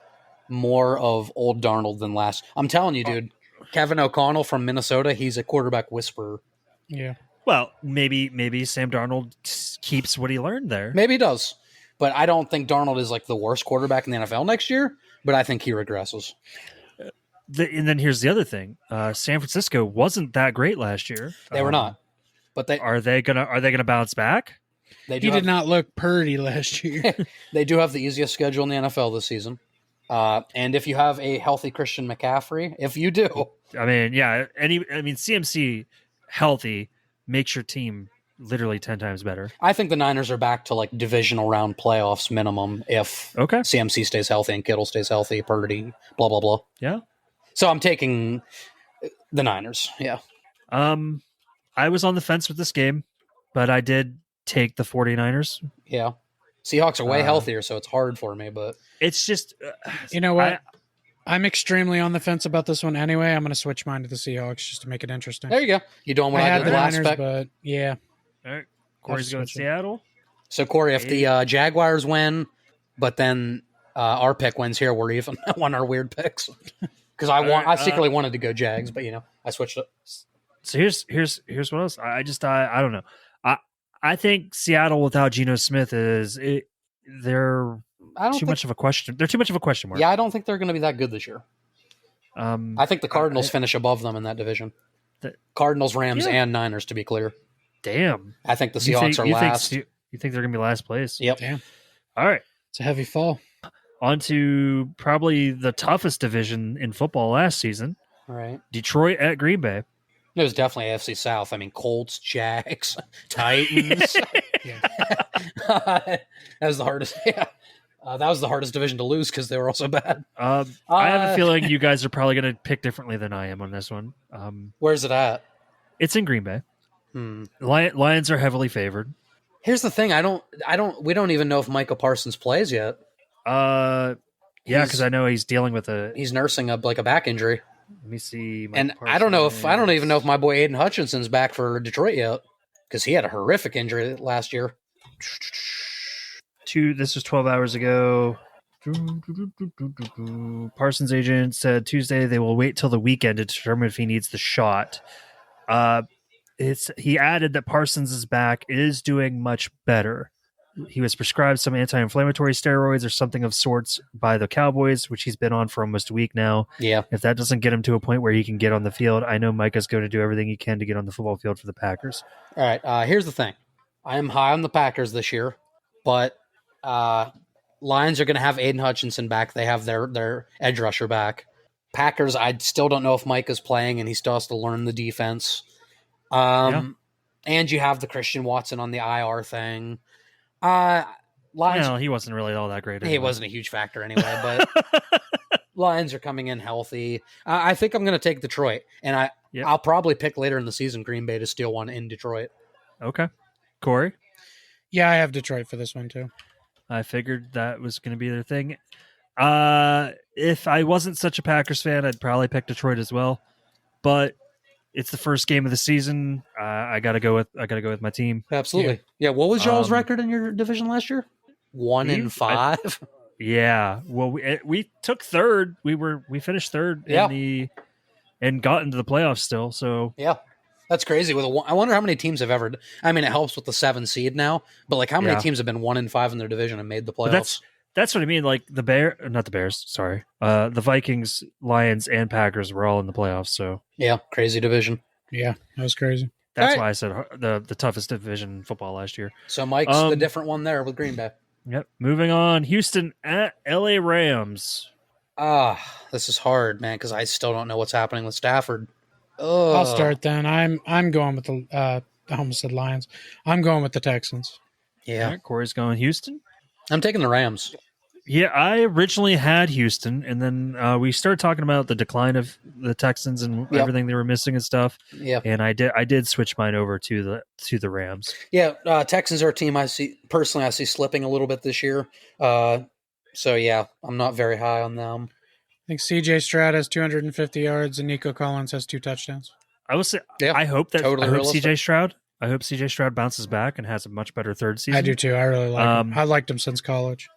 more of old Darnold than last. I'm telling you, dude. Kevin O'Connell from Minnesota, he's a quarterback whisperer.
Yeah.
Well, maybe Sam Darnold keeps what he learned there.
Maybe he does. But I don't think Darnold is like the worst quarterback in the NFL next year, but I think he regresses.
And then here's the other thing. San Francisco wasn't that great last year.
They were not. But
are they gonna bounce back?
He did not look purdy last year.
They do have the easiest schedule in the NFL this season. And if you have a healthy Christian McCaffrey, if you do,
I mean, yeah, CMC healthy makes your team literally 10 times better.
I think the Niners are back to like divisional round playoffs minimum if CMC stays healthy and Kittle stays healthy, Purdy, blah, blah, blah.
Yeah.
So I'm taking the Niners. Yeah.
I was on the fence with this game, but I did take the 49ers.
Yeah. Seahawks are way healthier, so it's hard for me, but
it's just,
you know what? I'm extremely on the fence about this one anyway. I'm going to switch mine to the Seahawks just to make it interesting.
There you go. You doing what I did the last
Niners, but yeah.
All right. Corey's going to Seattle.
So, Corey, if the Jaguars win, but then our pick wins here, we're even on our weird picks. Because I secretly wanted to go Jags, but, I switched it.
So here's what else. I don't know. I think Seattle without Geno Smith they're too much of a question. They're too much of a question mark.
Yeah, I don't think they're going to be that good this year. I think the Cardinals finish above them in that division. Cardinals, Rams, and Niners, to be clear.
Damn.
I think the Seahawks are last.
You think they're going to be last place?
Yep.
Damn.
All right.
It's a heavy fall.
On to probably the toughest division in football last season.
All right.
Detroit at Green Bay.
It was definitely AFC South. I mean, Colts, Jags, Titans. That was the hardest. Yeah. That was the hardest division to lose because they were all so bad.
I have a feeling you guys are probably going to pick differently than I am on this one.
Where's it at?
It's in Green Bay. Lions are heavily favored.
Here's the thing. We don't even know if Micah Parsons plays yet.
Yeah, because I know he's dealing with
he's nursing a back injury.
Let me see.
And I don't even know if my boy Aiden Hutchinson's back for Detroit yet because he had a horrific injury last year.
This was 12 hours ago. Parsons' agent said Tuesday they will wait till the weekend to determine if he needs the shot. He added that Parsons is back, is doing much better. He was prescribed some anti-inflammatory steroids or something of sorts by the Cowboys, which he's been on for almost a week now.
Yeah.
If that doesn't get him to a point where he can get on the field, I know Micah's going to do everything he can to get on the football field for the Packers.
All right. Here's the thing. I am high on the Packers this year, but Lions are going to have Aiden Hutchinson back. They have their edge rusher back. Packers, I still don't know if Micah's playing, and he still has to learn the defense. And you have the Christian Watson on the IR thing. Lions,
he wasn't really all that great.
He wasn't a huge factor anyway, but Lions are coming in healthy. I think I'm going to take Detroit, and
Yep.
I'll probably pick later in the season Green Bay to steal one in Detroit.
Okay. Corey?
Yeah, I have Detroit for this one too.
I figured that was going to be their thing. If I wasn't such a Packers fan, I'd probably pick Detroit as well. But it's the first game of the season. I gotta go with my team.
Absolutely. Yeah. What was y'all's record in your division last year? 1-5.
Yeah. Well, we took third. We finished third and got into the playoffs still. So
yeah, that's crazy. I wonder how many teams have ever. I mean, it helps with the 7 seed now, but like how many teams have been 1-5 in their division and made the playoffs?
That's what I mean. Like not the Bears. Sorry, the Vikings, Lions, and Packers were all in the playoffs. So
yeah, crazy division.
Yeah, that was crazy.
That's why I said the toughest division in football last year.
So Mike's the different one there with Green Bay.
Yep. Moving on, Houston at LA Rams.
This is hard, man, because I still don't know what's happening with Stafford.
I'll start then. I'm going with the I almost said Lions. I'm going with the Texans.
Yeah,
Right, Corey's going Houston.
I'm taking the Rams.
Yeah, I originally had Houston, and then we started talking about the decline of the Texans and everything they were missing and stuff.
Yeah,
and I did switch mine over to the Rams.
Yeah, Texans are a team I see slipping a little bit this year. So yeah, I'm not very high on them.
I think C.J. Stroud has 250 yards and Nico Collins has 2 touchdowns.
I will say,
yeah,
I hope that
totally
I hope
realistic.
C.J. Stroud bounces back and has a much better third season.
I do too. I really like him. I liked him since college.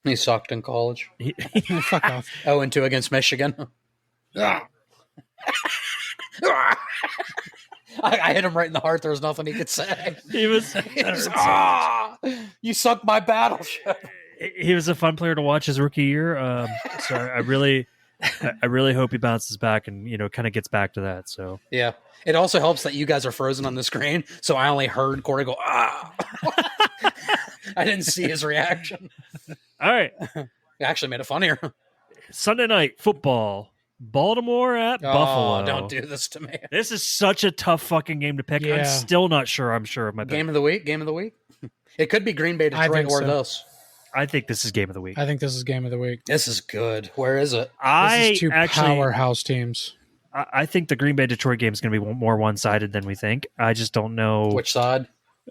He sucked in college.
Fuck off.
0-2 against Michigan. I hit him right in the heart. There was nothing he could say.
He was
you sunk my battleship.
He was a fun player to watch his rookie year. So I really hope he bounces back and kind of gets back to that. So
yeah, it also helps that you guys are frozen on the screen, so I only heard Corey go ah. I didn't see his reaction.
All right,
it actually made it funnier.
Sunday night football. Baltimore at Buffalo.
Don't do this to me.
This is such a tough fucking game to pick.
Yeah.
I'm still not sure. I'm sure of my pick.
Game of the week. It could be Green Bay, Detroit, or this.
I think this is game of the week.
I think this is game of the week.
This is good. Where is it?
This is two powerhouse teams.
I think the Green Bay Detroit game is going to be more one-sided than we think. I just don't know
which side.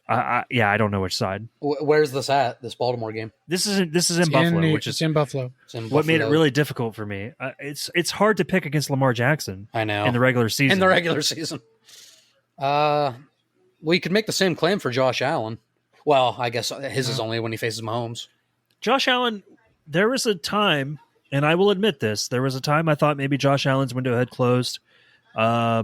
I don't know which side.
Where's this at? This Baltimore game?
This is in Buffalo,
It's in Buffalo.
What made it really difficult for me. It's hard to pick against Lamar Jackson.
I know
in the regular season.
We could make the same claim for Josh Allen. Well, I guess his is only when he faces Mahomes.
Josh Allen. There was a time, and I will admit this. There was a time I thought maybe Josh Allen's window had closed. I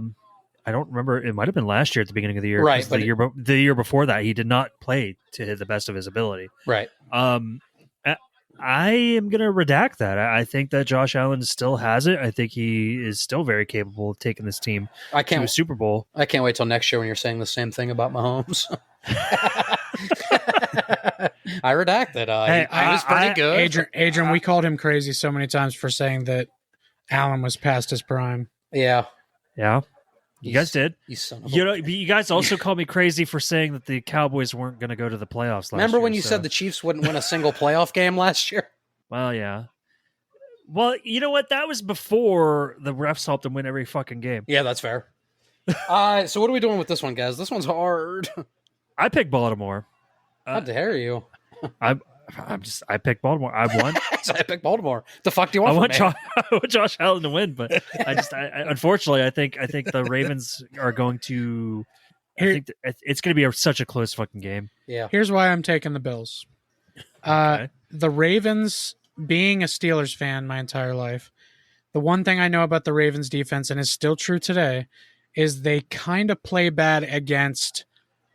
don't remember. It might have been last year at the beginning of the year.
Right.
But the year before that, he did not play to the best of his ability.
Right.
I am going to redact that. I think that Josh Allen still has it. I think he is still very capable of taking this team to a Super Bowl.
I can't wait till next year when you're saying the same thing about Mahomes. I redact that. He was pretty good.
Adrian, we called him crazy so many times for saying that Allen was past his prime.
Yeah.
Yeah. You guys did. You guys also called me crazy for saying that the Cowboys weren't going to go to the playoffs last year.
Remember when you said the Chiefs wouldn't win a single playoff game last year?
Well, yeah. Well, you know what? That was before the refs helped them win every fucking game.
Yeah, that's fair. So what are we doing with this one, guys? This one's hard.
I picked Baltimore.
How dare you?
I picked Baltimore. I won.
I picked Baltimore. The fuck do you want from me?
I want Josh Allen to win, but unfortunately, I think the Ravens are going to. I think it's going to be such a close fucking game.
Yeah.
Here's why I'm taking the Bills.
Okay.
The Ravens, being a Steelers fan my entire life, the one thing I know about the Ravens defense, and is still true today, is they kind of play bad against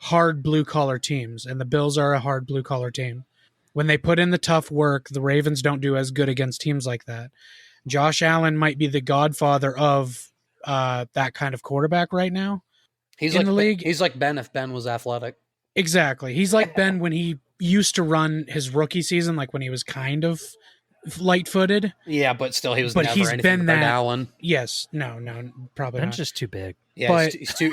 hard blue-collar teams, and the Bills are a hard blue-collar team. When they put in the tough work, the Ravens don't do as good against teams like that. Josh Allen might be the godfather of that kind of quarterback right now.
He's
in
like
the league.
He's like Ben if Ben was athletic.
Exactly. He's like Ben when he used to run his rookie season, like when he was kind of light-footed.
Yeah, but still, he was
but
never
he's
anything
been
like
that.
Allen.
Yes. No, probably
Ben's
not.
just too big.
Yeah,
But-
he's too.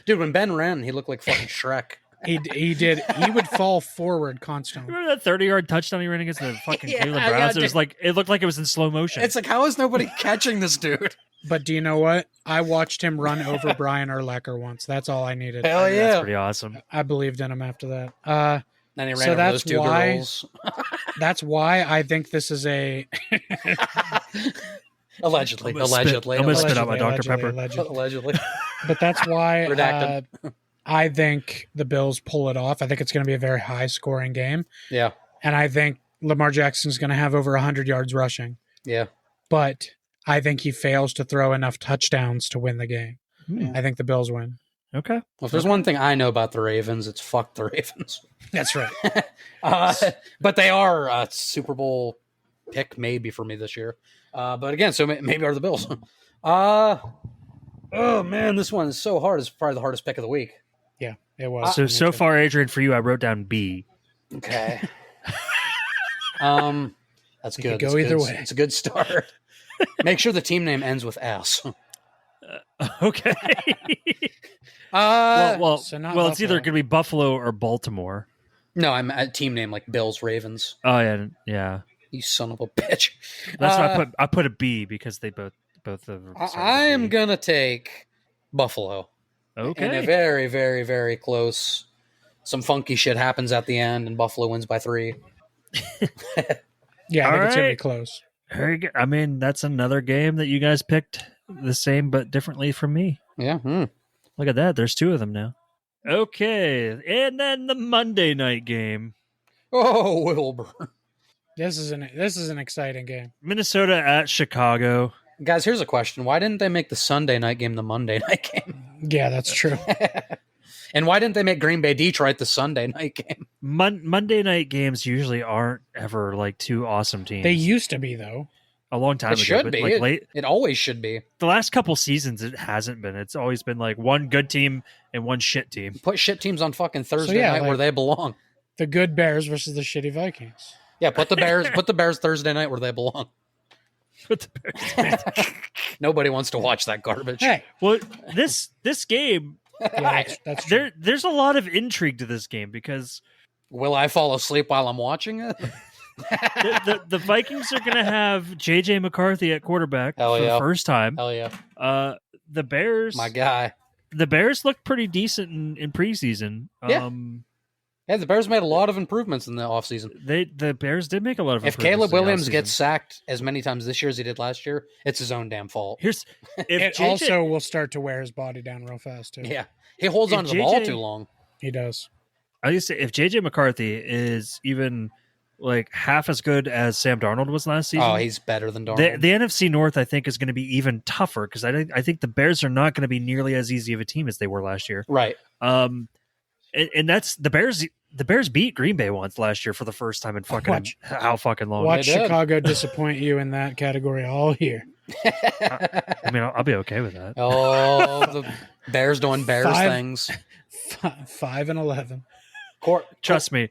Dude, when Ben ran, he looked like fucking Shrek.
He did. He would fall forward constantly.
Remember that 30-yard touchdown he ran against the fucking
Yeah,
Cleveland
yeah,
Browns?
dude.
It looked like it was in slow motion.
It's like, how is nobody catching this dude?
But do you know what? I watched him run over Brian Urlacher once. That's all I needed.
Hell
That's
yeah.
pretty awesome.
I believed in him after that.
Then he ran
So
over
that's
those two
why-
girls.
That's why I think this is a
Allegedly.
I'm gonna
Allegedly.
spit out my Dr.
allegedly,
Pepper.
allegedly.
Allegedly.
But that's why
Redacted.
I think the Bills pull it off. I think it's going to be a very high scoring game.
Yeah.
And I think Lamar Jackson's going to have over 100 yards rushing.
Yeah.
But I think he fails to throw enough touchdowns to win the game. I think the Bills win.
Okay.
Well, if there's one thing I know about the Ravens, it's fuck the Ravens.
That's right.
But they are a Super Bowl pick maybe for me this year. But again, so maybe are the Bills. Oh, man, this one is so hard. It's probably the hardest pick of the week.
Yeah, it was.
So far, Adrian, for you, I wrote down B.
Okay. That's
You
good.
could go
That's
either
good.
way.
It's a good start. Make sure the team name ends with S.
Okay.
So not
well, it's either
Buffalo.
going to be Buffalo or Baltimore.
No, I'm a team name like Bills, Ravens.
Oh yeah.
You son of a bitch.
That's why I put a B because they both of them. start with
I am
B.
gonna take Buffalo.
Okay.
And a very, very, very close. Some funky shit happens at the end, and Buffalo wins by 3.
Yeah, I think it's going to be
Alright.
close.
Very good. I mean, that's another game that you guys picked the same but differently from me.
Yeah.
Look at that. There's 2 of them now. Okay. And then the Monday night game.
Oh, Wilbur.
This is an exciting game.
Minnesota at Chicago.
Guys, here's a question. Why didn't they make the Sunday night game the Monday night game?
Yeah, that's true.
And why didn't they make Green Bay Detroit the Sunday night game?
Monday night games usually aren't ever like 2 awesome teams.
They used to be though.
A long time
It
ago.
should
but,
be.
Like,
It always should be.
the last couple seasons, it hasn't been. It's always been like one good team and one shit team.
Put shit teams on fucking Thursday
yeah,
night
like-
where they belong.
The good Bears versus the shitty Vikings.
Yeah, put the Bears Thursday night where they belong.
But the Bears-
Nobody wants to watch that garbage.
Hey,
well, this game,
yeah, that's true.
there's a lot of intrigue to this game because
Will I fall asleep while I'm watching it?
the Vikings are going to have JJ McCarthy at quarterback
Hell
for
yeah.
the first time.
Hell yeah.
The Bears,
My guy.
the Bears looked pretty decent in preseason.
Yeah. Yeah, the Bears made a lot of improvements in the offseason.
The Bears did make a lot of.
If
improvements
Caleb
in the
Williams
offseason.
gets sacked as many times this year as he did last year, it's his own damn fault.
Here's if
It
JJ,
also will start to wear his body down real fast too.
Yeah. He holds
If
on to the ball
JJ
too long.
He does.
I used to say if JJ McCarthy is even like half as good as Sam Darnold was last season.
Oh, he's better than Darnold.
the NFC North, I think, is going to be even tougher because I think the Bears are not going to be nearly as easy of a team as they were last year.
Right.
And that's the Bears. The Bears beat Green Bay once last year for the first time in fucking how fucking long.
Watch
they did.
Chicago disappoint you in that category all year.
I mean, I'll be okay with that.
Oh, the Bears doing Bears
5
things.
5-11.
Trust me,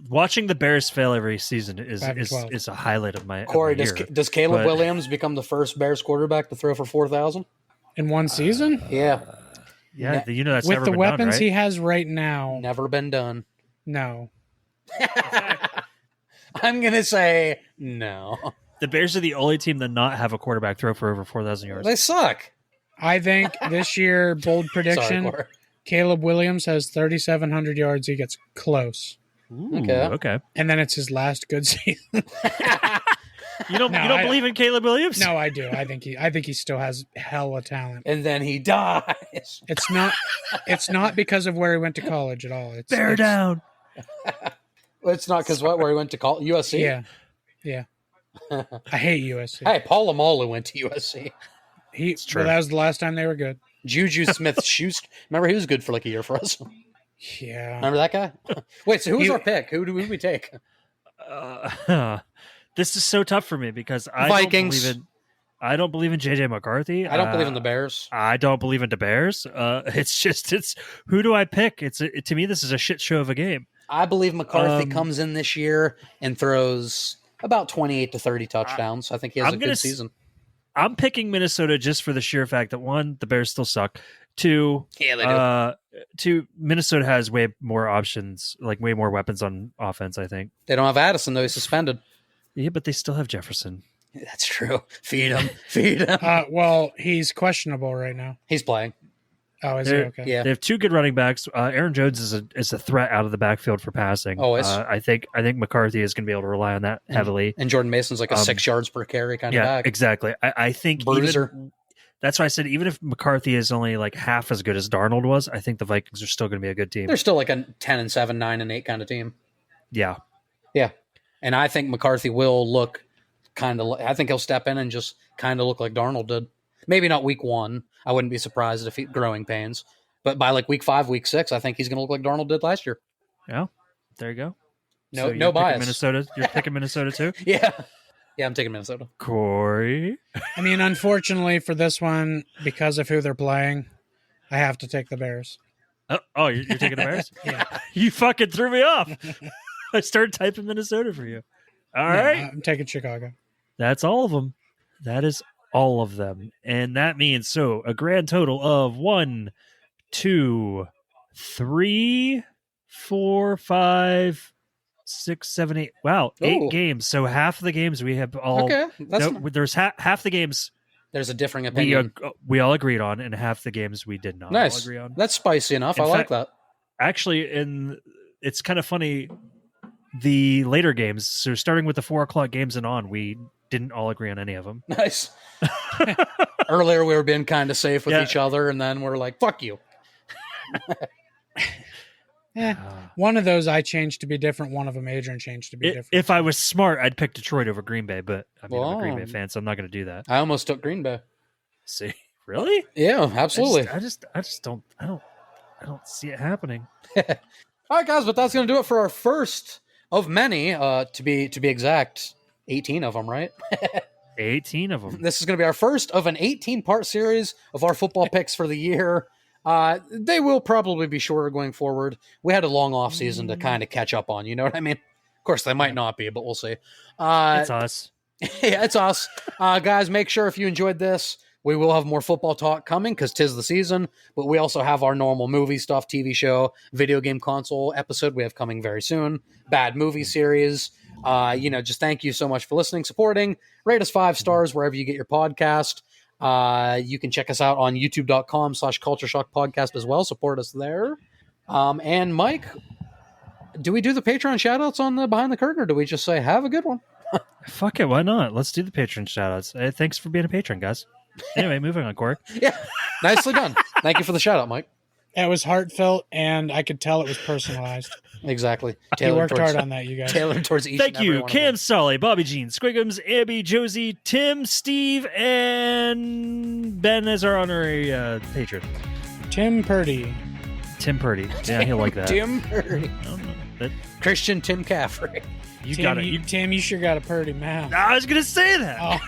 watching the Bears fail every season is
5-12.
is a highlight of my
Corey,
of my
does,
year.
does Caleb
but-
Williams become the first Bears quarterback to throw for 4,000?
In one season?
Yeah.
Yeah, you know that's
With
never
the
been
weapons
done, right?
he has right now,
Never been done.
no.
I'm going to say no.
The Bears are the only team that not have a quarterback throw for over 4,000 yards.
They suck.
I think this year, bold
Sorry,
prediction,
Corey.
Caleb Williams has 3,700 yards. He gets close.
Ooh,
Okay.
okay.
And then it's his last good season.
You don't
No,
you don't
I-
believe in Caleb Williams?
No, I do. I think he still has hella talent.
And then he dies.
It's not because of where he went to college at all.
Bear down.
It's not because where he went to USC?
Yeah. Yeah. I hate USC.
Hey, Paul Amalu went to USC.
true.
That was the last time they were good.
Juju Smith-Schuster. Remember, he was good for like a year for us.
Yeah.
Remember that guy? Wait, so who was
He-
our pick? Who do we take?
This is so tough for me because
Vikings.
I don't believe in JJ McCarthy.
I don't believe in the Bears.
I don't believe in the Bears. It's who do I pick? To me this is a shit show of a game.
I believe McCarthy comes in this year and throws about 28 to 30 touchdowns. I think he has
I'm
a
gonna
good season.
I'm picking Minnesota just for the sheer fact that one, the Bears still suck. Two,
Yeah, they do.
two, Minnesota has way more options, like way more weapons on offense, I think.
They don't have Addison, though. He's suspended.
Yeah, but they still have Jefferson.
That's true. Feed him. Feed him.
Well, he's questionable right now.
He's playing.
Oh, is he? Okay.
Yeah.
They have two good running backs. Aaron Jones is a threat out of the backfield for passing.
Always.
I think McCarthy is going to be able to rely on that heavily.
And Jordan Mason's like a 6 yards per carry kind of back.
Exactly. I think
Bruiser.
That's why I said even if McCarthy is only like half as good as Darnold was, I think the Vikings are still going to be a good team.
They're still like a 10-7, 9-8 kind of team.
Yeah.
Yeah. And I think McCarthy will look kind of, I think he'll step in and just kind of look like Darnold did. Maybe not week 1. I wouldn't be surprised if he growing pains. But by like week 5, week 6, I think he's going to look like Darnold did last year.
Yeah. There you go.
No,
So
no bias.
Minnesota. You're picking Minnesota too?
Yeah. Yeah, I'm taking Minnesota.
Corey.
I mean, unfortunately for this one, because of who they're playing, I have to take the Bears.
Oh, you're taking the Bears?
Yeah.
You fucking threw me off. I started typing Minnesota for you. All right.
I'm taking Chicago.
That's all of them. That is all of them. And that means a grand total of 1, 2, 3, 4, 5, 6, 7, 8. Wow, 8
Ooh.
games. So half of the games we have all.
Okay.
There's half the games
There's a differing opinion.
we all agreed on, and half the games we did not all
Nice.
agree on.
That's spicy enough.
In
I like
fact-
that.
Actually, it's kind of funny. The later games, so starting with the 4:00 games and on, we didn't all agree on any of them.
Nice. Earlier, we were being kind of safe with
Yeah.
each other, and then we're like, fuck you.
One of those I changed to be different. One of them Adrian changed to be different.
If I was smart, I'd pick Detroit over Green Bay, but I'm a Green Bay
Whoa.
fan, so I'm not going to do that.
I almost took Green Bay.
See, really?
Yeah, absolutely.
I just don't see it happening.
All right, guys, but that's going to do it for our first of many, to be exact, 18 of them, right?
18 of them.
This is going to be our first of an 18-part series of our football picks for the year. They will probably be shorter going forward. We had a long off season to kind of catch up on, you know what I mean? Of course, they might not be, but we'll see.
It's us.
Yeah, it's us. Guys, make sure if you enjoyed this, we will have more football talk coming because 'tis the season, but we also have our normal movie stuff, TV show, video game console episode we have coming very soon, bad movie series. Just thank you so much for listening, supporting. Rate us 5 stars wherever you get your podcast. You can check us out on youtube.com/Culture Shock Podcast as well. Support us there. And Mike, do we do the Patreon shoutouts on the Behind the Curtain, or do we just say, have a good one?
Fuck it, why not? Let's do the patron shoutouts. Thanks for being a patron, guys. Anyway, moving on, Corey.
Yeah, nicely done. Thank you for the shout out, Mike.
It was heartfelt, and I could tell it was personalized.
Exactly.
You worked hard on that, you guys.
Tailored towards each
Thank
and every
you,
one of
Cam,
them.
Solly, Bobby Jean, Squiggums, Abby, Josie, Tim, Steve, and Ben as our honorary patron.
Tim Purdy.
Tim Purdy. Yeah, he'll like that.
Tim Purdy.
I don't know. That-
Christian Tim Caffrey.
You
Tim,
got it.
Tim, you sure got a Purdy mouth.
I was going to say that.
Oh.